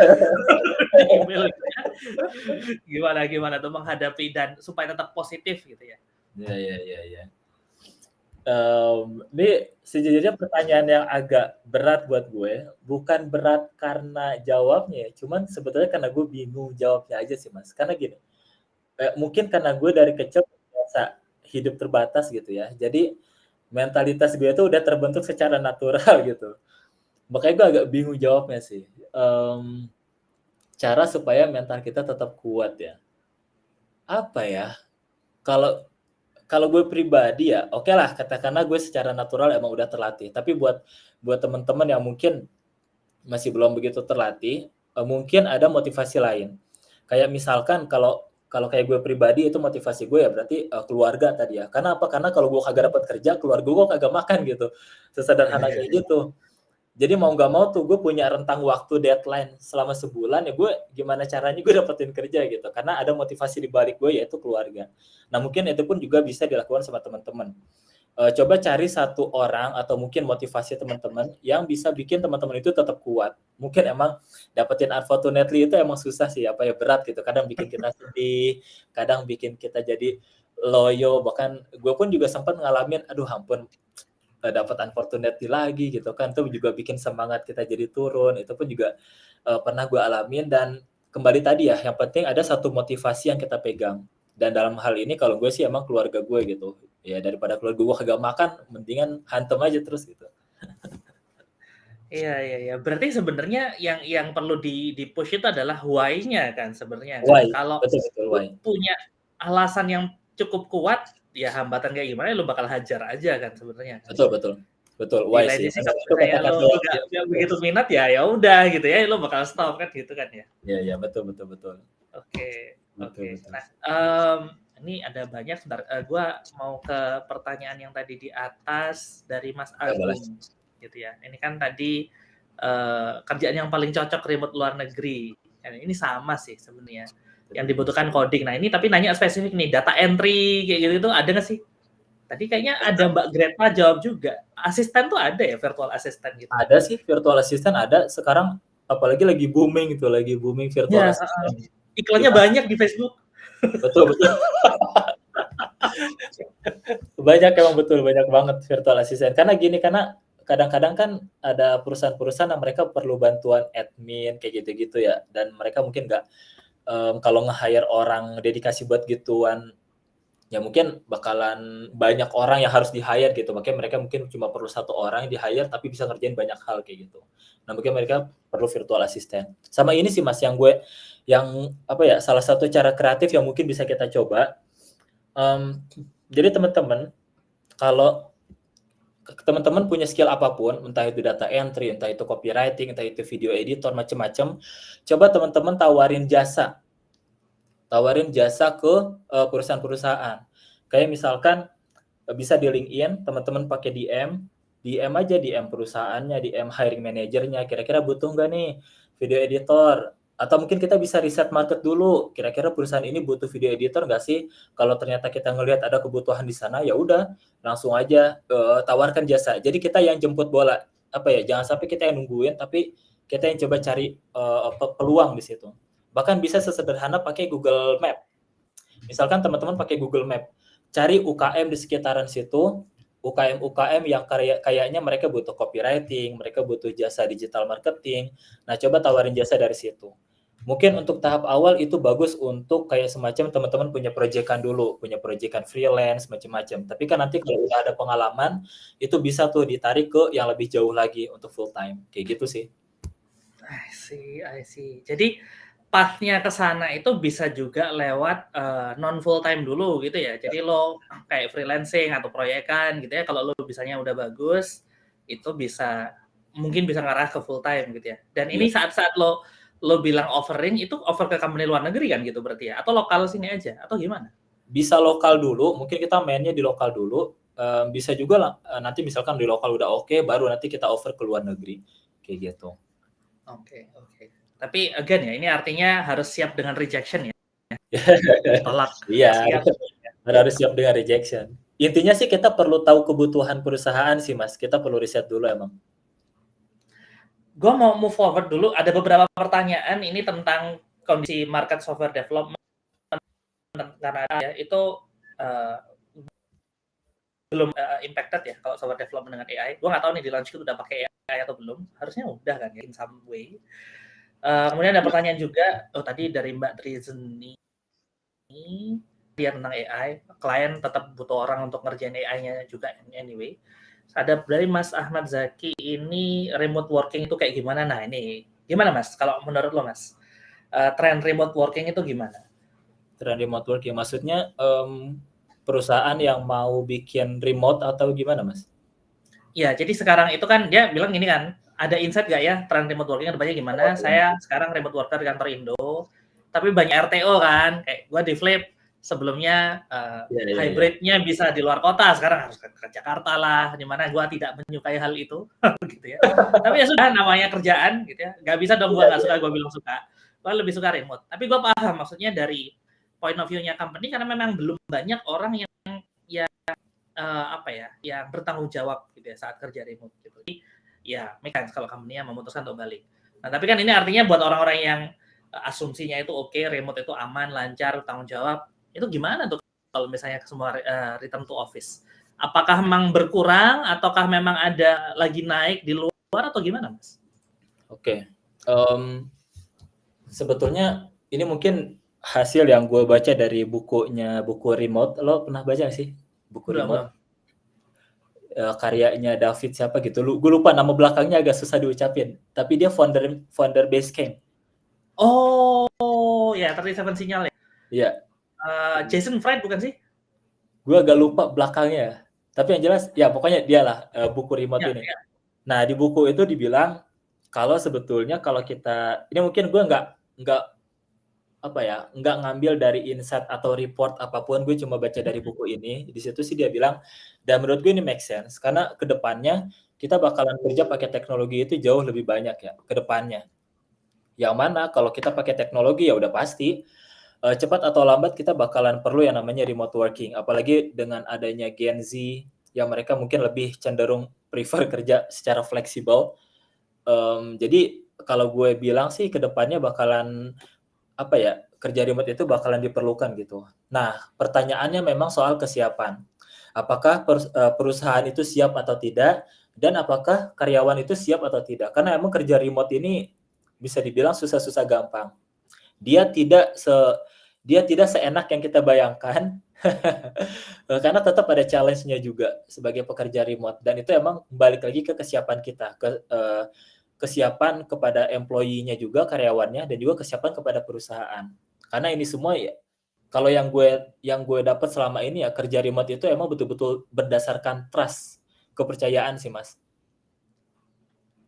email gitu ya. Gimana tuh menghadapi dan supaya tetap positif gitu ya. Ya. Ini sejujurnya pertanyaan yang agak berat buat gue, bukan berat karena jawabnya, cuman sebetulnya karena gue bingung jawabnya aja sih Mas. Karena gini, mungkin karena gue dari kecil biasa hidup terbatas gitu ya, jadi mentalitas gue tuh udah terbentuk secara natural gitu. Makanya gue agak bingung jawabnya sih. Cara supaya mental kita tetap kuat ya. Apa ya? Kalau gue pribadi ya, oke lah katakanlah gue secara natural emang udah terlatih. Tapi buat teman-teman yang mungkin masih belum begitu terlatih, mungkin ada motivasi lain. Kayak misalkan kalau kayak gue pribadi itu motivasi gue ya berarti keluarga tadi ya. Karena apa? Karena kalau gue kagak dapat kerja, keluarga gue kagak makan gitu. Sesederhana kayak gitu. Jadi mau nggak mau tuh gue punya rentang waktu deadline selama sebulan ya gue gimana caranya gue dapetin kerja gitu. Karena ada motivasi di balik gue yaitu keluarga. Nah mungkin itu pun juga bisa dilakukan sama teman-teman. Coba cari satu orang atau mungkin motivasi teman-teman yang bisa bikin teman-teman itu tetap kuat. Mungkin emang dapetin unfortunately itu emang susah sih, apa ya berat gitu. Kadang bikin kita sedih, kadang bikin kita jadi loyo. Bahkan gue pun juga sempat ngalamin, aduh ampun, dapat unfortunately lagi gitu kan. Itu juga bikin semangat kita jadi turun. Itu pun juga pernah gue alamin dan kembali tadi ya, yang penting ada satu motivasi yang kita pegang. Dan dalam hal ini kalau gue sih emang keluarga gue gitu. Ya daripada keluarga gue kagak makan, mendingan hantem aja terus gitu. Iya. Berarti sebenarnya yang perlu di-push itu adalah why-nya kan sebenarnya kan. Why? Kalau Betul lu why. punya alasan yang cukup kuat, ya hambatan kayak gimana lu bakal hajar aja kan sebenarnya kan. Betul Di why lain sih. sisi kalau misalnya lu nggak begitu minat ya udah gitu ya, lu bakal stop kan gitu kan ya. Iya betul. Oke. Betul. Nah, ini ada banyak sebentar. Gua mau ke pertanyaan yang tadi di atas dari Mas Agung gitu ya. Ini kan tadi kerjaan yang paling cocok remote luar negeri. Ini sama sih sebenarnya. Yang dibutuhkan coding. Nah ini tapi nanya spesifik nih, data entry kayak gitu itu ada nggak sih? Tadi kayaknya ada Mbak Greta jawab juga. Asisten tuh ada ya, virtual assistant gitu? Ada sih virtual assistant ada. Sekarang apalagi lagi booming virtual Ya, assistant. iklannya banyak di Facebook. Betul. Banyak banget virtual assistant. Karena kadang-kadang kan ada perusahaan-perusahaan yang mereka perlu bantuan admin kayak gitu-gitu ya, dan mereka mungkin nggak kalau nge-hire orang dedikasi buat gituan, ya mungkin bakalan banyak orang yang harus di-hire gitu. Makanya mereka mungkin cuma perlu 1 orang yang di-hire tapi bisa ngerjain banyak hal kayak gitu. Nah, mungkin mereka perlu virtual assistant. Sama ini sih Mas yang salah satu cara kreatif yang mungkin bisa kita coba. Jadi teman-teman, kalau teman-teman punya skill apapun, entah itu data entry, entah itu copywriting, entah itu video editor, macam-macam, coba teman-teman tawarin jasa ke perusahaan-perusahaan. Kayak misalkan bisa di LinkedIn, teman-teman pakai DM aja, DM perusahaannya, DM hiring manajernya, kira-kira butuh nggak nih video editor? Atau mungkin kita bisa riset market dulu, kira-kira perusahaan ini butuh video editor nggak sih? Kalau ternyata kita ngelihat ada kebutuhan di sana, ya udah langsung aja tawarkan jasa. Jadi kita yang jemput bola, jangan sampai kita yang nungguin, tapi kita yang coba cari peluang di situ. Bahkan bisa sesederhana pakai Google Map. Misalkan teman-teman pakai Google Map, cari UKM di sekitaran situ, UKM yang kayaknya mereka butuh copywriting, mereka butuh jasa digital marketing. Nah, coba tawarin jasa dari situ. Mungkin untuk tahap awal itu bagus untuk kayak semacam teman-teman punya proyekan dulu, punya proyekan freelance macam-macam. Tapi kan nanti kalau udah ada pengalaman, itu bisa tuh ditarik ke yang lebih jauh lagi untuk full time. Kayak gitu sih. I see. Jadi path-nya ke sana itu bisa juga lewat non full time dulu gitu ya. Jadi lo kayak freelancing atau proyekan gitu ya. Kalau lo bisanya udah bagus, itu mungkin bisa ngarah ke full time gitu ya. Dan ini saat-saat lo bilang offering itu offer ke company luar negeri kan gitu berarti ya? Atau lokal sini aja? Atau gimana? Bisa lokal dulu, mungkin kita mainnya di lokal dulu. Bisa juga nanti misalkan di lokal udah oke, baru nanti kita offer ke luar negeri kayak gitu. Oke. Tapi again ya, ini artinya harus siap dengan rejection ya. Ditolak. Iya, harus siap dengan rejection. Intinya sih kita perlu tahu kebutuhan perusahaan sih Mas, kita perlu riset dulu emang. Gue mau move forward dulu, ada beberapa pertanyaan ini tentang kondisi market software development karena itu belum impacted ya kalau software development dengan AI. Gue nggak tahu nih di launch itu udah pakai AI atau belum. Harusnya udah kan ya in some way. Kemudian ada pertanyaan juga, tadi dari Mbak Trizeni, dia tentang AI, klien tetap butuh orang untuk ngerjain AI-nya juga anyway. Ada dari Mas Ahmad Zaki, ini remote working itu kayak gimana? Nah ini gimana Mas? Kalau menurut lo Mas, tren remote working itu gimana? Tren remote working maksudnya perusahaan yang mau bikin remote atau gimana Mas? Ya, jadi sekarang itu kan dia bilang gini kan, ada insight gak ya tren remote working depannya gimana? Saya sekarang remote worker di kantor Indo, tapi banyak RTO kan, kayak gue di Flip sebelumnya hybridnya bisa di luar kota, sekarang harus ke Jakarta lah, dimana gue tidak menyukai hal itu, gitu ya. Tapi ya sudah, namanya kerjaan, gitu ya. Gak bisa dong gue nggak suka, gue bilang suka. Gue lebih suka remote. Tapi gue paham maksudnya dari point of view-nya company, karena memang belum banyak orang yang yang bertanggung jawab gitu ya saat kerja remote gitu. Jadi ya make sense kalau company-nya memutuskan untuk balik. Nah, tapi kan ini artinya buat orang-orang yang asumsinya itu oke, remote itu aman, lancar, tanggung jawab, itu gimana tuh kalau misalnya semua return to office? Apakah memang berkurang ataukah memang ada lagi naik di luar atau gimana, Mas? Oke. Sebetulnya ini mungkin hasil yang gue baca dari buku remote. Lo pernah baca sih buku remote? Karyanya David siapa gitu. Gue lupa nama belakangnya, agak susah diucapin. Tapi dia founder Basecamp. Oh, ya 37 Signal ya. Iya. Jason Fried bukan sih? Gue agak lupa belakangnya. Tapi yang jelas ya pokoknya dialah buku remote ini. Ya. Nah, di buku itu dibilang kalau sebetulnya kalau kita, ini mungkin gue nggak ngambil dari insight atau report apapun, gue cuma baca dari buku ini. Di situ sih dia bilang, dan menurut gue ini make sense karena kedepannya kita bakalan kerja pakai teknologi itu jauh lebih banyak ya kedepannya. Yang mana kalau kita pakai teknologi ya udah pasti cepat atau lambat kita bakalan perlu yang namanya remote working. Apalagi dengan adanya Gen Z yang mereka mungkin lebih cenderung prefer kerja secara fleksibel. Jadi kalau gue bilang sih ke depannya bakalan kerja remote itu bakalan diperlukan gitu. Nah, pertanyaannya memang soal kesiapan. Apakah perusahaan itu siap atau tidak, dan apakah karyawan itu siap atau tidak? Karena emang kerja remote ini bisa dibilang susah-susah gampang. Dia tidak seenak yang kita bayangkan. Karena tetap ada challenge-nya juga sebagai pekerja remote, dan itu emang balik lagi ke kesiapan kita, kesiapan kepada employee-nya juga, karyawannya, dan juga kesiapan kepada perusahaan. Karena ini semua ya, kalau yang gue dapat selama ini ya, kerja remote itu emang betul-betul berdasarkan trust, kepercayaan sih Mas.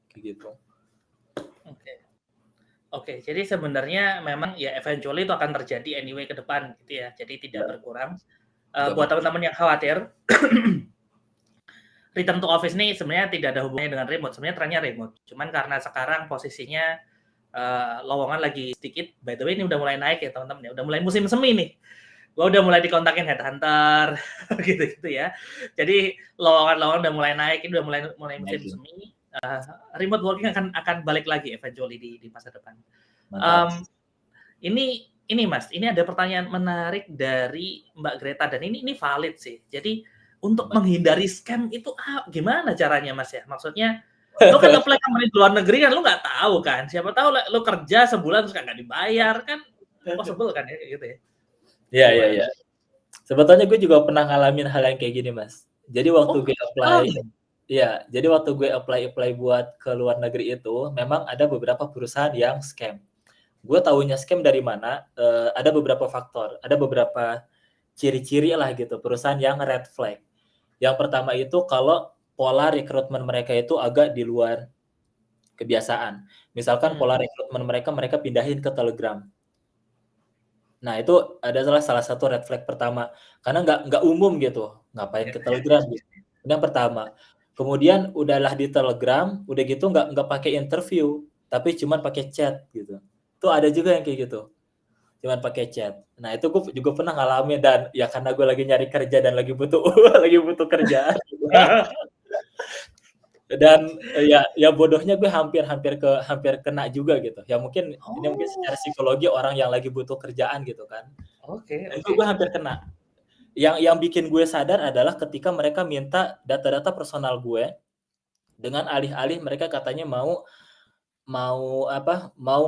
Kayak gitu. Oke, jadi sebenarnya memang ya eventually itu akan terjadi anyway ke depan gitu ya. Jadi tidak berkurang. Buat teman-teman yang khawatir, return to office ini sebenarnya tidak ada hubungannya dengan remote. Sebenarnya trennya remote. Cuman karena sekarang posisinya lowongan lagi sedikit. By the way ini udah mulai naik ya teman-teman ya. Udah mulai musim semi nih. Gue udah mulai dikontakin headhunter gitu-gitu ya. Jadi lowongan udah mulai naik, ini udah mulai musim semi. Remote working akan balik lagi eventually di masa depan. Ini Mas, ini ada pertanyaan menarik dari Mbak Greta dan ini valid sih. Jadi untuk menghindari scam itu gimana caranya Mas ya? Maksudnya lu kan apply company di luar negeri kan lu nggak tahu kan. Siapa tahu lu kerja sebulan terus nggak dibayar kan possible kan ya gitu ya. Iya. Sebetulnya gue juga pernah ngalamin hal yang kayak gini Mas. Jadi waktu gue apply buat ke luar negeri itu, memang ada beberapa perusahaan yang scam. Gue taunya scam dari mana? Ada beberapa faktor, ada beberapa ciri-ciri lah gitu perusahaan yang red flag. Yang pertama itu kalau pola rekrutmen mereka itu agak di luar kebiasaan. Misalkan pola rekrutmen mereka pindahin ke Telegram. Nah, itu adalah salah satu red flag pertama. Karena nggak umum gitu. Ngapain ke Telegram gitu. Ini yang pertama. Kemudian udahlah di Telegram, udah gitu nggak pakai interview, tapi cuma pakai chat gitu. Itu ada juga yang kayak gitu. Cuman pakai chat. Nah, itu gue juga pernah ngalamin, dan ya karena gue lagi nyari kerja dan lagi butuh kerjaan. Dan ya bodohnya gue hampir kena juga gitu. Ya mungkin ini mungkin secara psikologi orang yang lagi butuh kerjaan gitu kan. Itu gue hampir kena. Yang bikin gue sadar adalah ketika mereka minta data-data personal gue dengan alih-alih mereka katanya mau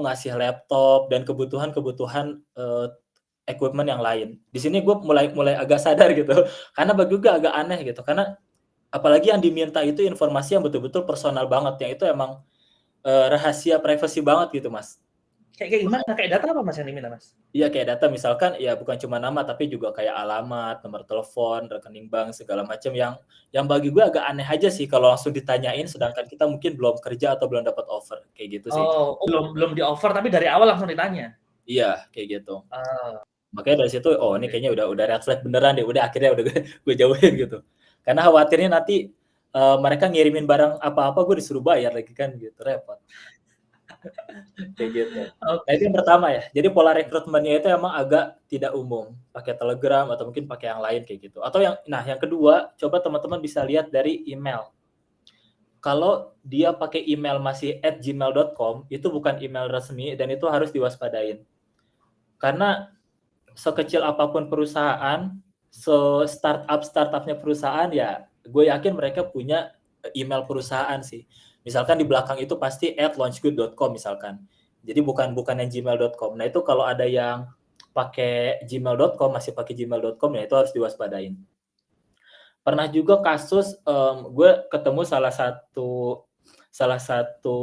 ngasih laptop dan kebutuhan equipment yang lain. Di sini gue mulai agak sadar gitu. Karena bagi gue agak aneh gitu. Karena apalagi yang diminta itu informasi yang betul-betul personal banget, yang itu emang rahasia privacy banget gitu Mas. Kayak gimana? Kayak data apa Mas yang diminta Mas? Iya kayak data, misalkan ya bukan cuma nama tapi juga kayak alamat, nomor telepon, rekening bank, segala macam yang bagi gue agak aneh aja sih kalau langsung ditanyain, sedangkan kita mungkin belum kerja atau belum dapat offer kayak gitu sih. Belum di offer tapi dari awal langsung ditanya. Iya kayak gitu. Makanya dari situ ini kayaknya udah red flag beneran deh, udah akhirnya udah gue jauhin gitu. Karena khawatirnya nanti mereka ngirimin barang apa-apa gue disuruh bayar lagi kan gitu, repot. Kayak gitu. Nah, itu yang pertama ya. Jadi pola rekrutmennya itu emang agak tidak umum, pakai Telegram atau mungkin pakai yang lain kayak gitu. Atau yang kedua, coba teman-teman bisa lihat dari email. Kalau dia pakai email masih @gmail.com, itu bukan email resmi dan itu harus diwaspadain. Karena sekecil apapun perusahaan, startupnya perusahaan ya, gue yakin mereka punya email perusahaan sih. Misalkan di belakang itu pasti @launchgood.com misalkan. Jadi bukan yang gmail.com. Nah, itu kalau ada yang pakai gmail.com, masih pakai gmail.com ya itu harus diwaspadain. Pernah juga kasus gue ketemu salah satu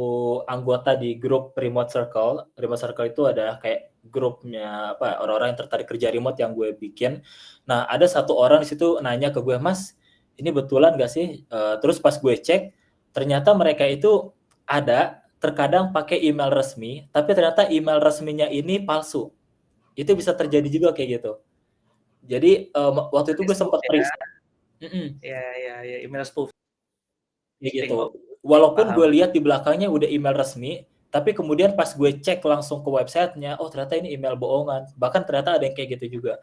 anggota di grup Remote Circle. Remote Circle itu adalah kayak grupnya orang-orang yang tertarik kerja remote yang gue bikin. Nah, ada satu orang di situ nanya ke gue, "Mas, ini betulan nggak sih?" Terus pas gue cek, ternyata mereka itu terkadang pakai email resmi, tapi ternyata email resminya ini palsu. Itu bisa terjadi juga kayak gitu. Jadi waktu itu gue sempat periksa. Ya, email spoof. Kayak gitu. Walaupun gue lihat di belakangnya udah email resmi, Tapi kemudian pas gue cek langsung ke websitenya, oh ternyata ini email bohongan. Bahkan ternyata ada yang kayak gitu juga.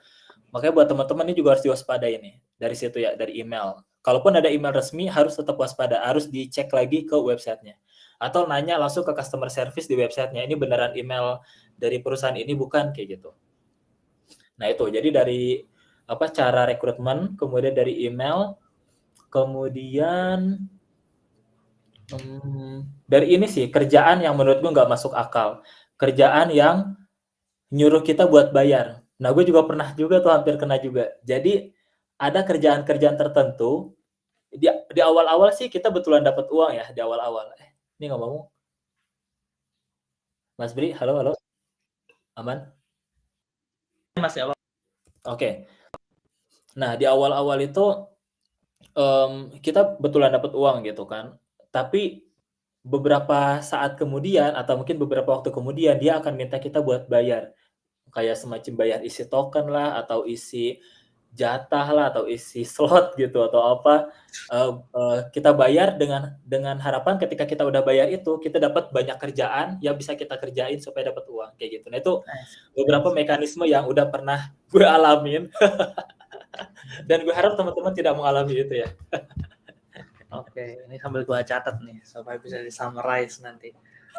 Makanya buat teman-teman ini juga harus diwaspadai nih dari situ ya, dari email. Kalaupun ada email resmi harus tetap waspada, harus dicek lagi ke websitenya. Atau nanya langsung ke customer service di websitenya, ini beneran email dari perusahaan ini bukan, kayak gitu. Nah itu, jadi dari cara rekrutmen, kemudian dari email, kemudian dari ini sih, kerjaan yang menurut gue nggak masuk akal. Kerjaan yang nyuruh kita buat bayar. Nah, gue juga pernah juga tuh hampir kena juga. Jadi ada kerjaan-kerjaan tertentu di awal-awal sih kita betulan dapat uang ya di awal-awal. Ini ngomong, Mas Bri, halo halo, aman? Masih apa? Oke. Nah, di awal-awal itu kita betulan dapat uang gitu kan. Tapi beberapa saat kemudian atau mungkin beberapa waktu kemudian dia akan minta kita buat bayar. Kayak semacam bayar isi token lah atau isi jatah lah atau isi slot gitu atau apa, kita bayar dengan harapan ketika kita udah bayar itu kita dapat banyak kerjaan yang bisa kita kerjain supaya dapat uang kayak gitu. Nah itu beberapa mekanisme yang udah pernah gue alamin dan gue harap teman-teman tidak mengalami itu ya. Oke, ini sambil gua catat nih supaya bisa di-summarize nanti.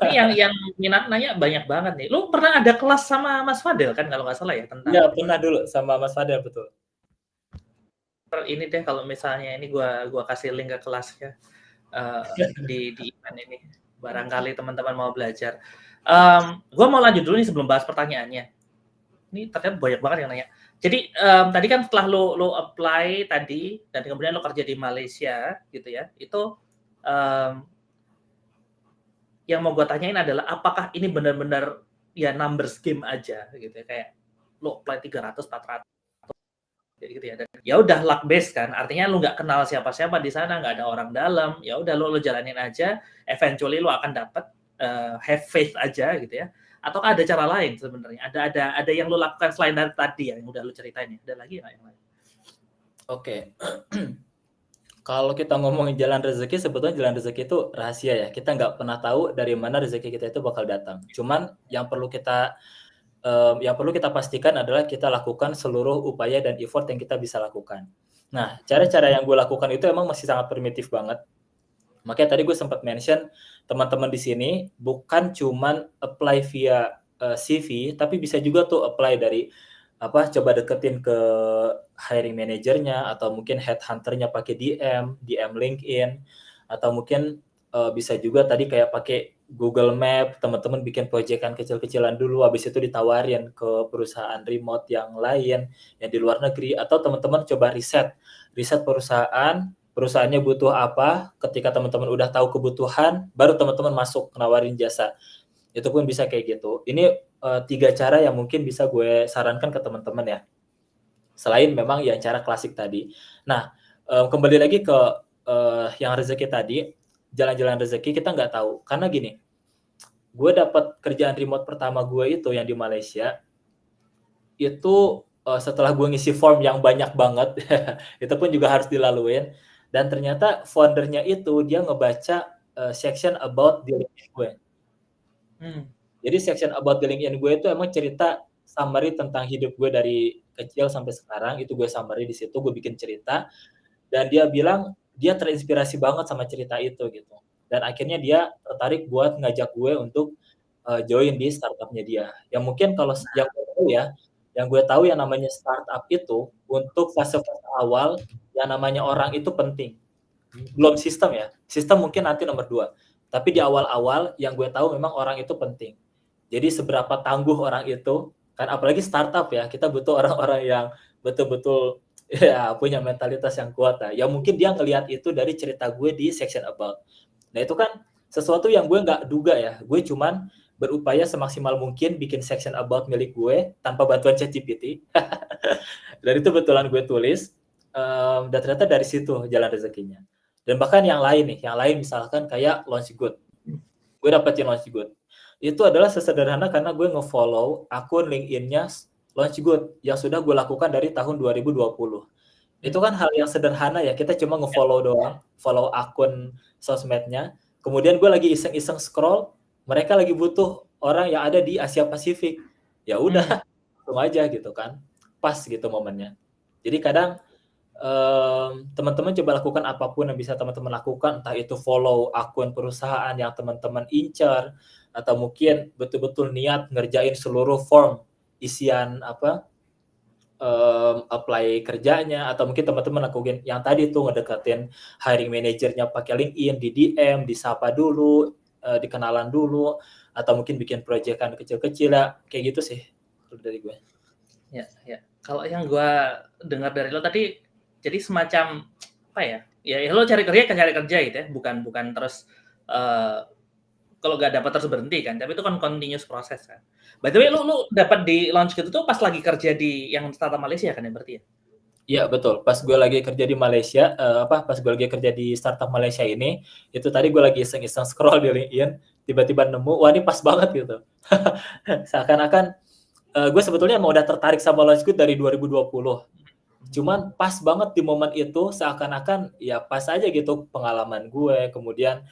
Ini yang minat nanya banyak banget nih. Lu pernah ada kelas sama Mas Fadel kan kalau nggak salah ya tentang Iya, pernah dulu sama Mas Fadel, betul. ini deh kalau misalnya ini gua kasih link ke kelasnya di event ini. Barangkali teman-teman mau belajar. Gua mau lanjut dulu nih sebelum bahas pertanyaannya. Ini ternyata banyak banget yang nanya. Jadi tadi kan setelah lo apply tadi dan kemudian lo kerja di Malaysia gitu ya, itu yang mau gue tanyain adalah apakah ini benar-benar ya numbers game aja gitu ya, kayak lo apply 300, 400 gitu ya, dan ya udah luck based kan, artinya lo nggak kenal siapa-siapa di sana, nggak ada orang dalam, ya udah lo jalanin aja, eventually lo akan dapat, have faith aja gitu ya. Ataukah ada cara lain sebenarnya? Ada yang lo lakukan selain dari tadi ya, yang udah lo ceritain ya? Ada lagi nggak yang lain? Oke. Kalau kita ngomongin jalan rezeki, sebetulnya jalan rezeki itu rahasia ya. Kita nggak pernah tahu dari mana rezeki kita itu bakal datang. Cuman yang perlu kita pastikan adalah kita lakukan seluruh upaya dan effort yang kita bisa lakukan. Nah, cara-cara yang gue lakukan itu emang masih sangat primitif banget. Makanya tadi gue sempat mention teman-teman di sini bukan cuman apply via CV, tapi bisa juga tuh apply dari coba deketin ke hiring manajernya atau mungkin headhunternya pakai DM LinkedIn, atau mungkin bisa juga tadi kayak pakai Google Map, teman-teman bikin proyekan kecil-kecilan dulu, habis itu ditawarin ke perusahaan remote yang lain yang di luar negeri, atau teman-teman coba riset perusahaannya butuh apa, ketika teman-teman udah tahu kebutuhan, baru teman-teman masuk nawarin jasa. Itu pun bisa kayak gitu. Ini 3 cara yang mungkin bisa gue sarankan ke teman-teman ya. Selain memang yang cara klasik tadi. Nah, kembali lagi ke yang rezeki tadi, jalan-jalan rezeki kita nggak tahu. Karena gini, gue dapat kerjaan remote pertama gue itu yang di Malaysia, itu setelah gue ngisi form yang banyak banget, itu pun juga harus dilaluin. Dan ternyata foundernya itu dia ngebaca section about the LinkedIn gue. Jadi section about the LinkedIn gue itu emang cerita summary tentang hidup gue dari kecil sampai sekarang. Itu gue summary di situ, gue bikin cerita. Dan dia bilang dia terinspirasi banget sama cerita itu gitu. Dan akhirnya dia tertarik buat ngajak gue untuk join di startupnya dia. Yang mungkin kalau yang gue tahu yang namanya startup itu untuk fase-fase awal yang namanya orang itu penting. Belum sistem ya. Sistem mungkin nanti nomor 2. Tapi di awal-awal yang gue tahu memang orang itu penting. Jadi seberapa tangguh orang itu, kan apalagi startup ya, kita butuh orang-orang yang betul-betul ya punya mentalitas yang kuat lah. Ya mungkin dia ngelihat itu dari cerita gue di section about. Nah itu kan sesuatu yang gue nggak duga ya. Gue cuman berupaya semaksimal mungkin bikin section about milik gue tanpa bantuan ChatGPT. Dan itu betulan gue tulis. Dan ternyata dari situ jalan rezekinya. Dan bahkan yang lain misalkan kayak Launchgood. Gue dapetin Launchgood. Itu adalah sesederhana karena gue nge-follow akun LinkedIn-nya Launchgood yang sudah gue lakukan dari tahun 2020. Itu kan hal yang sederhana ya, kita cuma nge-follow doang, follow akun sosmednya. Kemudian gue lagi iseng-iseng scroll, mereka lagi butuh orang yang ada di Asia Pasifik. Ya udah, langsung aja gitu kan. Pas gitu momennya. Jadi kadang teman-teman coba lakukan apapun yang bisa teman-teman lakukan, entah itu follow akun perusahaan yang teman-teman incar, atau mungkin betul-betul niat ngerjain seluruh form isian apply kerjanya, atau mungkin teman-teman lakuin yang tadi tuh ngedeketin hiring manajernya pakai LinkedIn, di DM, disapa dulu, dikenalan dulu, atau mungkin bikin proyekan kecil-kecil ya, kayak gitu sih dari gue. Ya. Kalau yang gue dengar dari lo tadi, jadi semacam apa ya? Ya lo cari kerja gitu ya, bukan terus kalau nggak dapat terus berhenti kan, tapi itu kan continuous proses kan. By the way, lu dapat di launch gitu tuh pas lagi kerja di yang startup Malaysia kan ya berarti ya? Iya betul, pas gue lagi kerja di Malaysia, pas gue lagi kerja di startup Malaysia ini, itu tadi gue lagi iseng-iseng scroll di LinkedIn, tiba-tiba nemu, wah ini pas banget gitu. Seakan-akan gue sebetulnya emang udah tertarik sama Launchgood dari 2020. Cuman pas banget di momen itu, seakan-akan ya pas aja gitu pengalaman gue, kemudian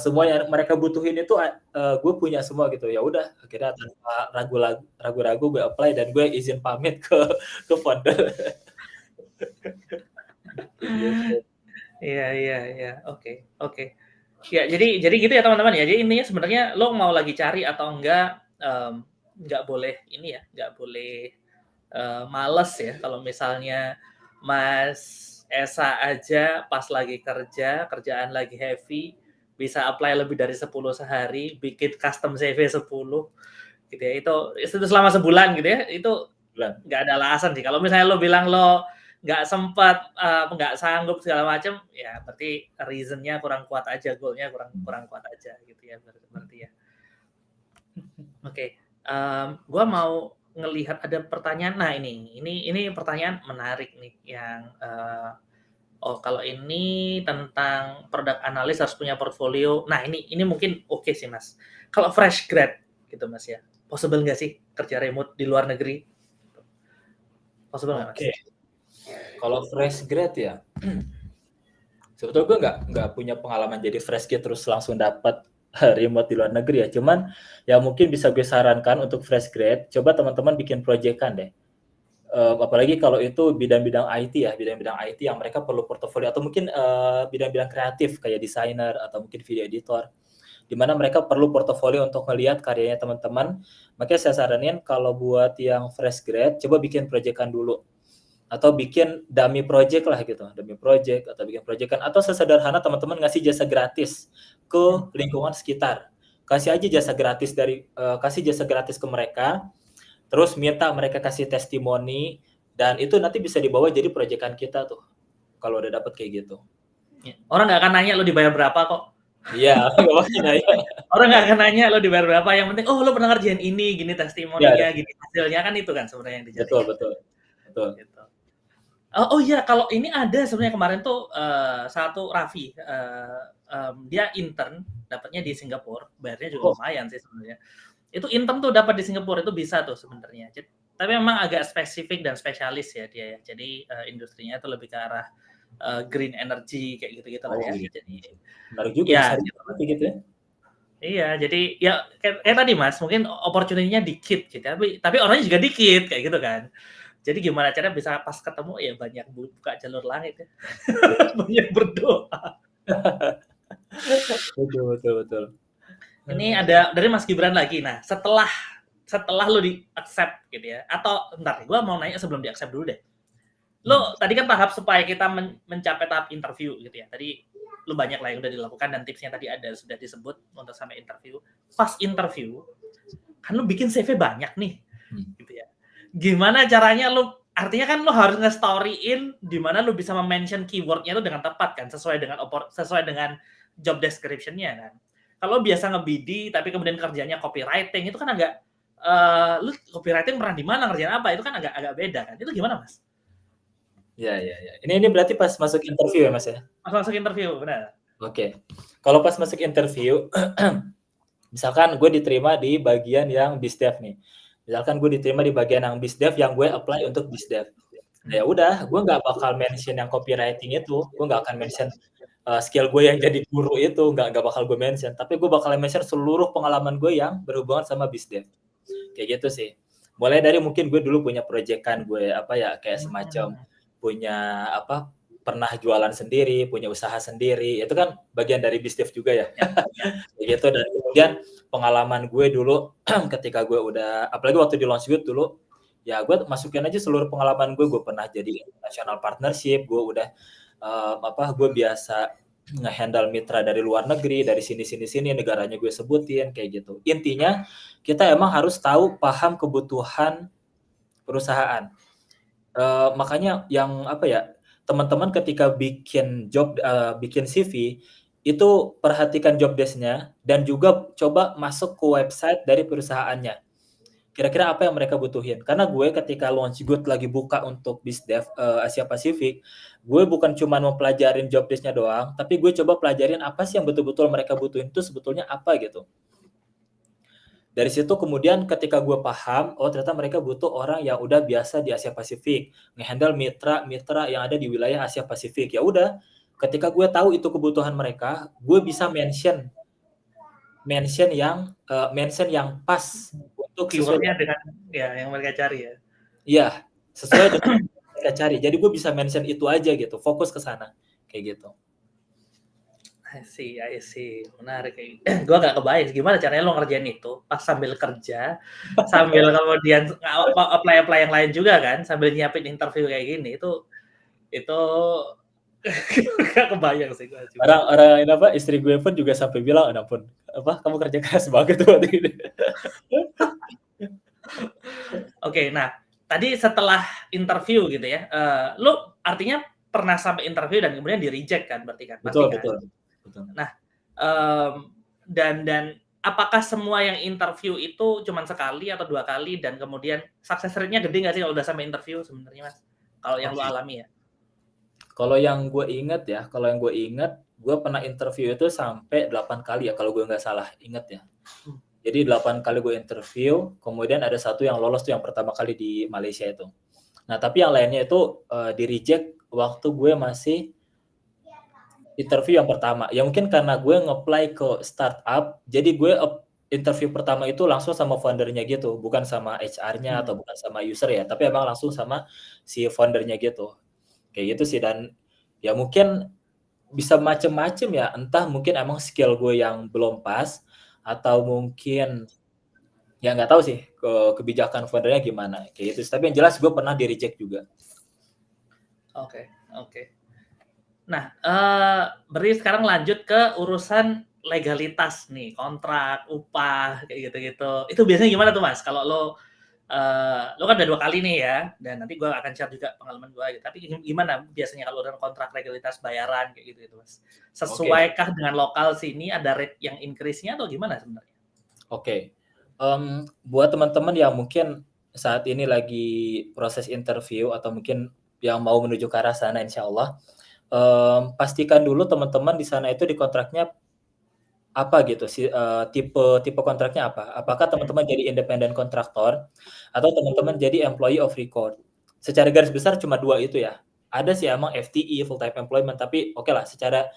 semua yang mereka butuhin itu gue punya semua gitu. Ya udah, akhirnya tanpa ragu-ragu gue apply dan gue izin pamit ke founder. Iya. Oke. Ya, jadi gitu ya teman-teman ya. Jadi intinya sebenarnya lo mau lagi cari atau enggak, nggak boleh ini ya, nggak boleh males ya. Kalau misalnya Mas Esa aja pas lagi kerjaan lagi heavy, bisa apply lebih dari 10 sehari, bikin custom CV 10 gitu ya. Itu selama sebulan gitu ya. Itu nggak ada alasan sih. Kalau misalnya lo bilang lo nggak sempat, nggak sanggup segala macam, ya berarti reason-nya kurang kuat aja, goal-nya kurang kuat aja gitu ya berarti ya. Oke, gue mau ngelihat ada pertanyaan. Nah ini pertanyaan menarik nih yang kalau ini tentang product analis harus punya portfolio. Nah ini mungkin oke sih Mas. Kalau fresh grad gitu Mas ya, possible nggak sih kerja remote di luar negeri? Possible nggak Mas? Oke. Kalau fresh grad ya, sebetulnya gue nggak punya pengalaman jadi fresh grad terus langsung dapat remote di luar negeri ya. Cuman ya mungkin bisa gue sarankan untuk fresh grad, coba teman-teman bikin proyekan deh. Apalagi kalau itu bidang-bidang IT ya, bidang-bidang IT yang mereka perlu portofolio, atau mungkin bidang-bidang kreatif kayak desainer atau mungkin video editor, di mana mereka perlu portofolio untuk melihat karyanya teman-teman. Makanya saya saranin kalau buat yang fresh grad, coba bikin proyekan dulu. Atau bikin dummy project lah gitu, dummy project atau bikin proyekan, atau sesederhana teman-teman ngasih jasa gratis ke lingkungan sekitar. Kasih aja jasa gratis kasih jasa gratis ke mereka, terus minta mereka kasih testimoni, dan itu nanti bisa dibawa jadi proyekan kita tuh kalau udah dapet kayak gitu. Orang nggak akan nanya lo dibayar berapa kok. Iya, nggak bakal nanya. Orang nggak akan nanya lo dibayar berapa, yang penting lo pernah ngerjain ini, gini testimoninya, gini hasilnya, kan itu kan sebenarnya yang dicari. Betul. Gitu. Oh iya, kalau ini ada sebenarnya kemarin tuh satu Raffi, dia intern dapatnya di Singapura, bayarnya juga lumayan sih sebenarnya. Itu intern tuh dapat di Singapura itu bisa tuh sebenarnya. Tapi memang agak spesifik dan spesialis ya dia ya. Jadi industrinya itu lebih ke arah green energy kayak gitu-gitu lah ya. Jadi menarik juga ya, gitu ya. Iya, jadi ya kayak tadi Mas, mungkin opportunity-nya dikit gitu, tapi orangnya juga dikit kayak gitu kan. Jadi gimana caranya bisa pas ketemu ya banyak buka jalur langit ya. Banyak berdoa. Betul. Ini ada dari Mas Gibran lagi. Nah, setelah lo di accept gitu ya, atau bentar, gue mau nanya sebelum di accept dulu deh. Lo tadi kan tahap supaya kita mencapai tahap interview gitu ya. Tadi lo banyak lah yang udah dilakukan dan tipsnya tadi ada sudah disebut untuk sampai interview. Pas interview kan lo bikin CV banyak nih, gitu ya. Gimana caranya lo, artinya kan lo harus nge-storyin di mana lo bisa mention keyword-nya itu dengan tepat kan, sesuai dengan job description-nya kan. Kalau biasa nge-BD tapi kemudian kerjanya copywriting, itu kan agak lu copywriting pernah di mana, ngerjain apa, itu kan agak beda kan. Itu gimana Mas? Ya. Ini berarti pas masuk interview ya Mas ya? Pas masuk interview, benar. Oke. Kalau pas masuk interview, misalkan gue diterima di bagian yang BizDev nih. Misalkan gue diterima di bagian yang BizDev, yang gue apply untuk BizDev. Ya udah, gue nggak bakal mention yang copywriting itu. Gue nggak akan mention skill gue yang jadi guru itu nggak bakal gue mention, tapi gue bakal mention seluruh pengalaman gue yang berhubungan sama BizDev. Kayak gitu sih. Mulai dari mungkin gue dulu punya proyekan gue apa ya kayak semacam punya apa pernah jualan sendiri, punya usaha sendiri, itu kan bagian dari BizDev juga ya. Kayak gitu dan kemudian pengalaman gue dulu ketika gue udah apalagi waktu di Launchgood dulu, ya gue masukin aja seluruh pengalaman gue pernah jadi international partnership, gue udah gue biasa nge-handle mitra dari luar negeri, dari sini negaranya gue sebutin kayak gitu. Intinya kita emang harus tahu paham kebutuhan perusahaan. Makanya yang apa ya, teman-teman ketika bikin bikin CV itu perhatikan job desk-nya dan juga coba masuk ke website dari perusahaannya. Kira-kira apa yang mereka butuhin? Karena gue ketika Launchgood lagi buka untuk BizDev Asia Pasifik, gue bukan cuma mau pelajarin job desk-nya doang, tapi gue coba pelajarin apa sih yang betul-betul mereka butuhin itu sebetulnya apa gitu. Dari situ kemudian ketika gue paham, oh ternyata mereka butuh orang yang udah biasa di Asia Pasifik, ngehandle mitra-mitra yang ada di wilayah Asia Pasifik. Ya udah, ketika gue tahu itu kebutuhan mereka, gue bisa mention yang pas untuk sesuai Keywordnya dengan ya yang mereka cari ya. Iya, sesuai dengan yang mereka cari. Jadi gue bisa mention itu aja gitu, fokus ke sana kayak gitu. I see. Menarik kayak gue gak kebayang gimana caranya lo ngerjain itu pas sambil kerja, sambil kemudian apply yang lain juga kan, sambil nyiapin interview kayak gini itu gak kebayang sih gue juga. Orang ini apa istri gue pun juga sampai bilang, ampun, apa kamu kerja keras banget tuh waktu ini. Oke, nah tadi setelah interview gitu ya, lo artinya pernah sampai interview dan kemudian di reject kan berarti kan? Pasti kan? Betul. Nah, dan apakah semua yang interview itu cuma sekali atau 2 kali dan kemudian success rate-nya gede nggak sih kalau udah sampai interview sebenarnya, Mas? Kalau yang lo alami ya? Kalau yang gue inget, gue pernah interview itu sampai 8 kali ya kalau gue nggak salah inget ya. Jadi 8 kali gue interview, kemudian ada satu yang lolos tuh yang pertama kali di Malaysia itu. Nah, tapi yang lainnya itu di reject waktu gue masih interview yang pertama. Ya mungkin karena gue nge-apply ke startup, jadi gue interview pertama itu langsung sama foundernya gitu, bukan sama HR-nya atau bukan sama user ya, tapi emang langsung sama si foundernya gitu. Kayak gitu sih dan ya mungkin bisa macem-macem ya, entah mungkin emang skill gue yang belum pas atau mungkin ya nggak tahu sih kebijakan foundernya gimana kayak gitu. Tapi yang jelas gue pernah di reject juga. Oke. Nah, berarti sekarang lanjut ke urusan legalitas nih, kontrak, upah, kayak gitu-gitu. Itu biasanya gimana tuh, Mas? Kalau lo kan udah 2 kali nih ya, dan nanti gue akan share juga pengalaman gue gitu. Tapi gimana biasanya kalau dalam kontrak legalitas bayaran kayak gitu, Mas? Sesuaikah dengan lokal sini ada rate yang increase-nya atau gimana sebenarnya? Oke. Buat teman-teman yang mungkin saat ini lagi proses interview atau mungkin yang mau menuju ke arah sana insyaallah, pastikan dulu teman-teman di sana itu di kontraknya apa gitu sih, tipe kontraknya apa. Apakah teman-teman jadi independent kontraktor atau teman-teman jadi employee of record. Secara garis besar cuma 2 itu ya. Ada sih emang FTE, full time employment, tapi oke lah secara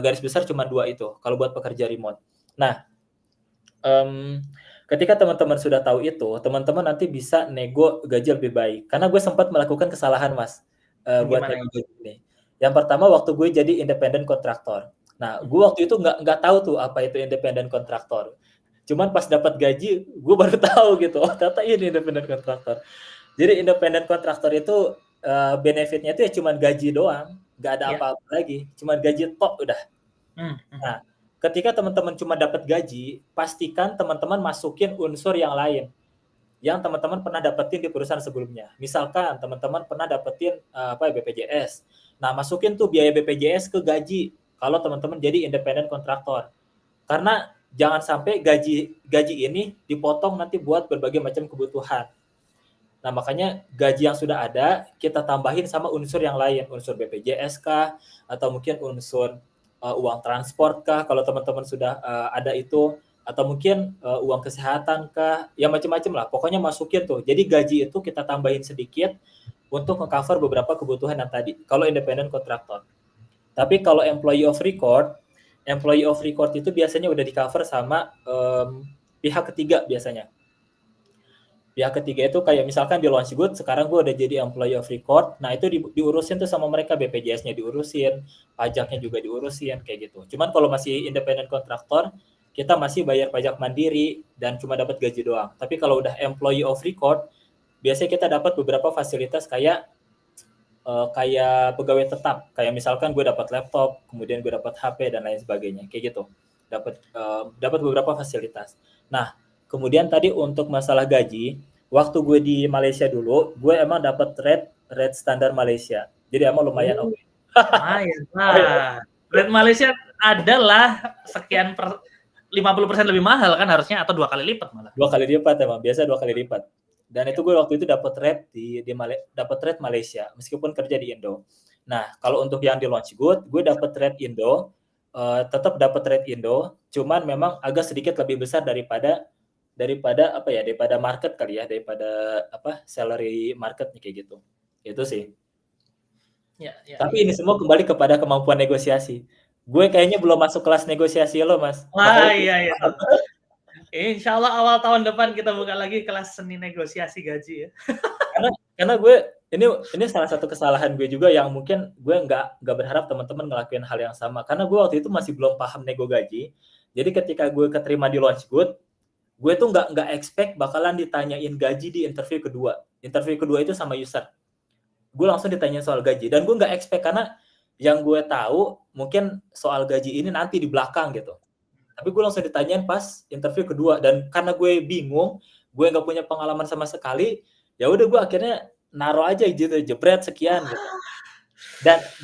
garis besar cuma 2 itu kalau buat pekerja remote. Nah, ketika teman-teman sudah tahu itu, teman-teman nanti bisa nego gaji lebih baik. Karena gue sempat melakukan kesalahan, Mas, buat nego gaji ini. Yang pertama waktu gue jadi independent kontraktor. Nah, gue waktu itu nggak tahu tuh apa itu independent kontraktor. Cuman pas dapat gaji, gue baru tahu gitu. Oh, ternyata ini independent kontraktor. Jadi independent kontraktor itu benefitnya itu ya cuman gaji doang, nggak ada apa-apa lagi. Cuman gaji tok udah. Nah, ketika teman-teman cuma dapat gaji, pastikan teman-teman masukin unsur yang lain yang teman-teman pernah dapetin di perusahaan sebelumnya. Misalkan teman-teman pernah dapetin BPJS. Nah, masukin tuh biaya BPJS ke gaji kalau teman-teman jadi independent kontraktor. Karena jangan sampai gaji ini dipotong nanti buat berbagai macam kebutuhan. Nah, makanya gaji yang sudah ada kita tambahin sama unsur yang lain, unsur BPJS kah atau mungkin unsur uang transport kah kalau teman-teman sudah ada itu, atau mungkin uang kesehatan kah, ya macam-macam lah. Pokoknya masukin tuh. Jadi gaji itu kita tambahin sedikit untuk meng-cover beberapa kebutuhan yang tadi kalau independent kontraktor. Tapi kalau employee of record itu biasanya udah di-cover sama pihak ketiga biasanya. Pihak ketiga itu kayak misalkan di Launchgood, sekarang gue udah jadi employee of record, nah itu diurusin tuh sama mereka, BPJS-nya diurusin, pajaknya juga diurusin, kayak gitu. Cuman kalau masih independent kontraktor, kita masih bayar pajak mandiri dan cuma dapat gaji doang. Tapi kalau udah employee of record, biasanya kita dapat beberapa fasilitas kayak pegawai tetap, kayak misalkan gue dapat laptop, kemudian gue dapat HP dan lain sebagainya, kayak gitu. Dapat beberapa fasilitas. Nah, kemudian tadi untuk masalah gaji, waktu gue di Malaysia dulu, gue emang dapat rate standar Malaysia. Jadi emang lumayan oke. Lumayan lah. Rate Malaysia adalah sekian 50% lebih mahal kan harusnya, atau 2 kali lipat malah. 2 kali lipat emang, biasa 2 kali lipat. Dan itu gue waktu itu dapat rate dapat rate Malaysia meskipun kerja di Indo. Nah, kalau untuk yang di Launchgood, gue dapat rate Indo, tetap dapat rate Indo, cuman memang agak sedikit lebih besar daripada market kali ya, daripada salary marketnya kayak gitu. Itu sih. Ya. Tapi ini semua kembali kepada kemampuan negosiasi. Gue kayaknya belum masuk kelas negosiasi lo, Mas. Wah, iya. Insya Allah awal tahun depan kita buka lagi kelas seni negosiasi gaji ya. Karena gue ini salah satu kesalahan gue juga yang mungkin gue nggak berharap teman-teman ngelakuin hal yang sama. Karena gue waktu itu masih belum paham nego gaji. Jadi ketika gue keterima di Launchgood, gue tuh nggak expect bakalan ditanyain gaji di interview kedua. Interview kedua itu sama user. Gue langsung ditanyain soal gaji. Dan gue nggak expect karena yang gue tahu mungkin soal gaji ini nanti di belakang gitu. Tapi gue langsung ditanyain pas interview kedua. Dan karena gue bingung, gue nggak punya pengalaman sama sekali, ya udah gue akhirnya naruh aja gitu, jebret sekian gitu.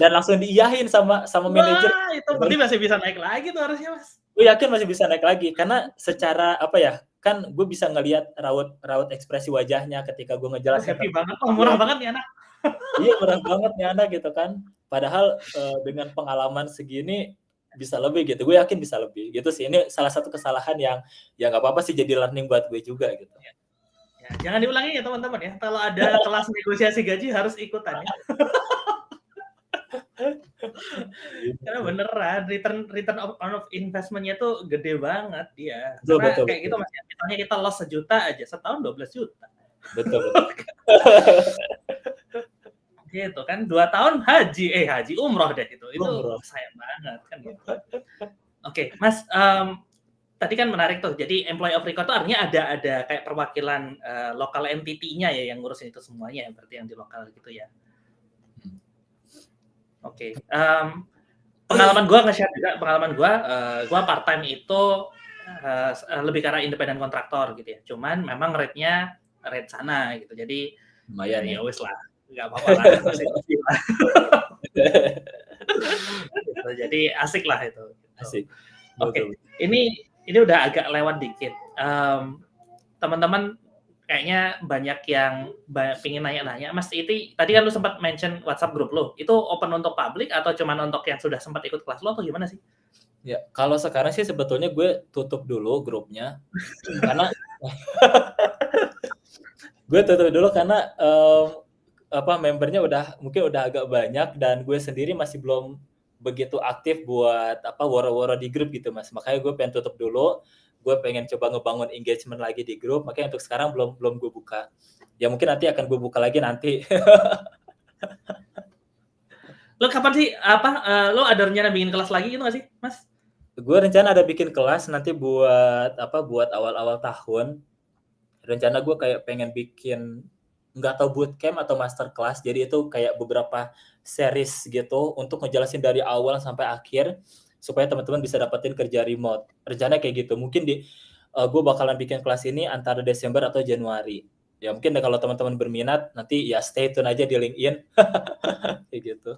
Dan langsung diiyahin sama manajer. Wah, itu berarti masih bisa naik lagi tuh harusnya, Mas. Gue yakin masih bisa naik lagi karena secara kan gue bisa ngelihat raut ekspresi wajahnya ketika gue ngejelasin. Happy banget, murah banget nih anak. Iya, murah banget nih anak gitu kan. Padahal dengan pengalaman segini bisa lebih gitu. Gue yakin bisa lebih gitu sih. Ini salah satu kesalahan yang ya nggak apa-apa sih, jadi learning buat gue juga gitu. Ya, jangan diulangi ya teman-teman ya. Kalau ada kelas negosiasi gaji harus ikutan ya. Karena beneran return on investment-nya tuh gede banget dia. Karena betul, kayak gitu Mas, misalnya kita loss 1 juta aja, setahun 12 juta. Betul. Gitu kan, 2 tahun haji umroh deh itu sayang banget kan gitu. Oke, Mas, tadi kan menarik tuh. Jadi employee of record tuh artinya ada kayak perwakilan lokal entity-nya ya yang ngurusin itu semuanya, berarti yang di lokal gitu ya. Oke. Pengalaman gue nge-share juga, gue part time itu lebih karena independent kontraktor gitu ya. Cuman memang rate-nya rate sana gitu. Jadi lumayan ya wes lah, nggak apa-apa lah. Gitu, jadi asik lah itu. Asik. Oke. Ini udah agak lewat dikit. Teman-teman kayaknya banyak yang pingin nanya-nanya. Mas Iti, tadi kan lu sempat mention WhatsApp grup lu. Itu open untuk publik atau cuma untuk yang sudah sempat ikut kelas lu atau gimana sih? Ya, kalau sekarang sih sebetulnya gue tutup dulu grupnya. Karena gue tutup dulu karena membernya mungkin udah agak banyak dan gue sendiri masih belum begitu aktif buat woro-woro di grup gitu, Mas. Makanya gue pengen tutup dulu. Gue pengen coba ngebangun engagement lagi di grup, makanya untuk sekarang belum gue buka. Ya mungkin nanti akan gue buka lagi nanti. Lo kapan sih lo ada rencana bikin kelas lagi gitu nggak sih, Mas? Gue rencana ada bikin kelas nanti buat awal-awal tahun. Rencana gue kayak pengen bikin nggak tahu bootcamp atau master class, jadi itu kayak beberapa series gitu untuk ngejelasin dari awal sampai akhir supaya teman-teman bisa dapetin kerja remote. Rencana kayak gitu. Mungkin gue bakalan bikin kelas ini antara Desember atau Januari. Ya mungkin kalau teman-teman berminat nanti ya stay tune aja di LinkedIn. Kayak gitu.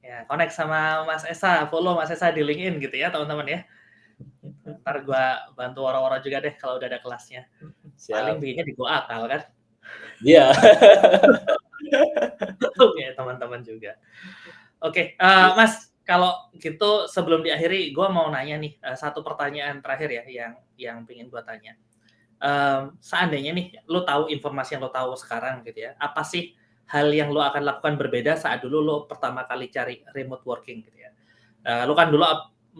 Ya, connect sama Mas Esa, follow Mas Esa di LinkedIn gitu ya teman-teman ya. Ntar gue bantu woro-woro juga deh kalau udah ada kelasnya. Siap. Paling bikinnya di Go Akal kan. Iya. Oke, teman-teman juga. Oke, Mas, kalau gitu sebelum diakhiri, gue mau nanya nih satu pertanyaan terakhir ya, yang pengen gue tanya. Seandainya nih, lo tahu informasi yang lo tahu sekarang gitu ya, apa sih hal yang lo akan lakukan berbeda saat dulu lo pertama kali cari remote working gitu ya? Lu kan dulu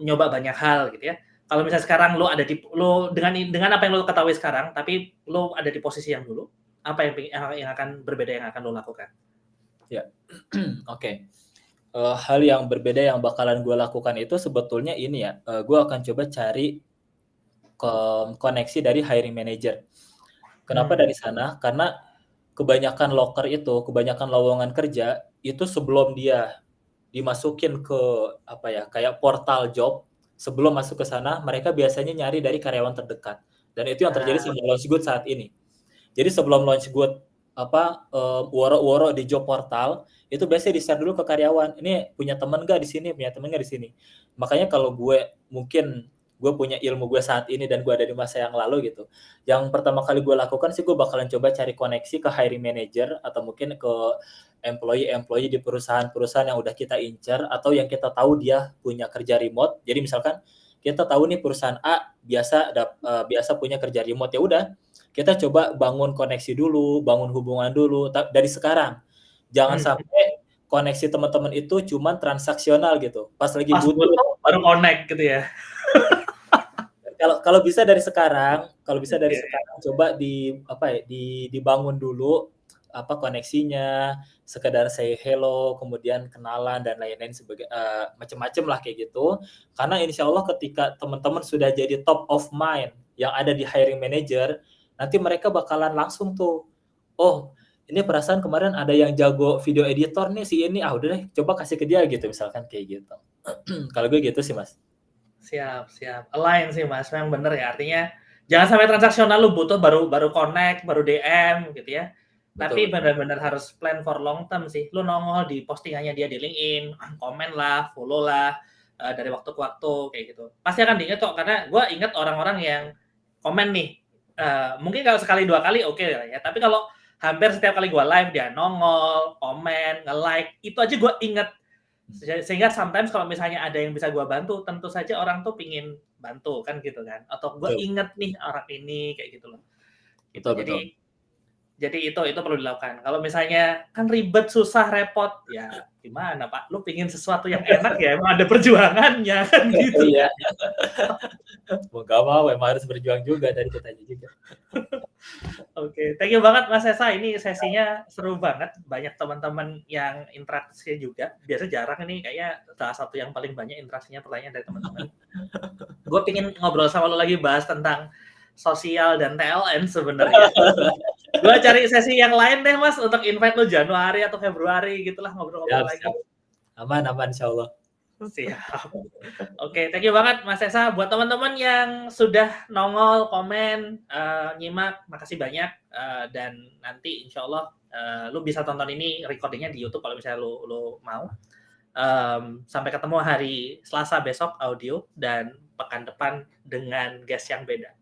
nyoba banyak hal gitu ya. Kalau misalnya sekarang lu dengan apa yang lu ketahui sekarang, tapi lu ada di posisi yang dulu, apa yang akan berbeda yang akan lu lakukan? Ya, oke. Hal yang berbeda yang bakalan gue lakukan itu sebetulnya ini ya, gue akan coba cari koneksi dari hiring manager. Kenapa dari sana? Karena kebanyakan lowongan kerja itu sebelum dia dimasukin ke apa ya, kayak portal job, sebelum masuk ke sana mereka biasanya nyari dari karyawan terdekat. Dan itu yang terjadi sama Launchgood saat ini. Jadi sebelum Launchgood woro-woro di job portal, itu biasanya di-share dulu ke karyawan. Ini punya teman nggak di sini? Punya teman nggak di sini? Makanya kalau gue punya ilmu gue saat ini dan gue ada di masa yang lalu gitu. Yang pertama kali gue lakukan sih gue bakalan coba cari koneksi ke hiring manager atau mungkin ke employee di perusahaan-perusahaan yang udah kita incer atau yang kita tahu dia punya kerja remote. Jadi misalkan kita tahu nih perusahaan A biasa punya kerja remote, ya udah kita coba bangun koneksi dulu, bangun hubungan dulu dari sekarang. Jangan sampai koneksi teman-teman itu cuma transaksional gitu. Pas lagi butuh baru connect gitu ya. Kalau bisa dari sekarang, coba dibangun dulu koneksinya, sekedar say hello, kemudian kenalan dan lain-lain macam-macam lah kayak gitu. Karena insya Allah ketika teman-teman sudah jadi top of mind yang ada di hiring manager, nanti mereka bakalan langsung tuh, oh ini perasaan kemarin ada yang jago video editor nih si ini, udah deh coba kasih ke dia gitu misalkan kayak gitu. Kalau gue gitu sih Mas. Siap. Align sih Mas, memang bener ya. Artinya jangan sampai transaksional lu butuh baru connect, baru DM gitu ya. Tapi benar-benar harus plan for long term sih. Lu nongol di postingannya dia di LinkedIn, komen lah, follow lah, dari waktu ke waktu kayak gitu. Pasti akan diingat kok, karena gue ingat orang-orang yang komen nih. Mungkin kalau sekali 2 kali oke lah ya. Tapi kalau hampir setiap kali gue live dia nongol, komen, nge-like, itu aja gue inget. Sehingga sometimes kalau misalnya ada yang bisa gue bantu, tentu saja orang tuh pingin bantu kan gitu kan, atau gue inget nih orang ini kayak gitu loh. Gitu. Jadi itu perlu dilakukan. Kalau misalnya kan ribet, susah, repot, ya gimana Pak? Lu pingin sesuatu yang enak ya emang ada perjuangannya kan gitu. Iya. Mau gak mau emang harus berjuang juga dari kitanya juga. Oke, thank you banget Mas Esa. Ini sesinya seru banget. Banyak teman-teman yang interaksinya juga. Biasa jarang ini kayaknya salah satu yang paling banyak interaksinya pertanyaan dari teman-teman. Gue pingin ngobrol sama lo lagi bahas tentang sosial dan TLN sebenarnya. Gue cari sesi yang lain deh Mas untuk invite lo Januari atau Februari gitulah ngobrol-ngobrol lagi. Aman insyaallah. Siap. Oke, thank you banget Mas Esa. Buat teman-teman yang sudah nongol, komen, nyimak, makasih banyak. Dan nanti insya Allah lu bisa tonton ini recordingnya di YouTube kalau misalnya lu mau. Sampai ketemu hari Selasa besok audio dan pekan depan dengan guest yang beda.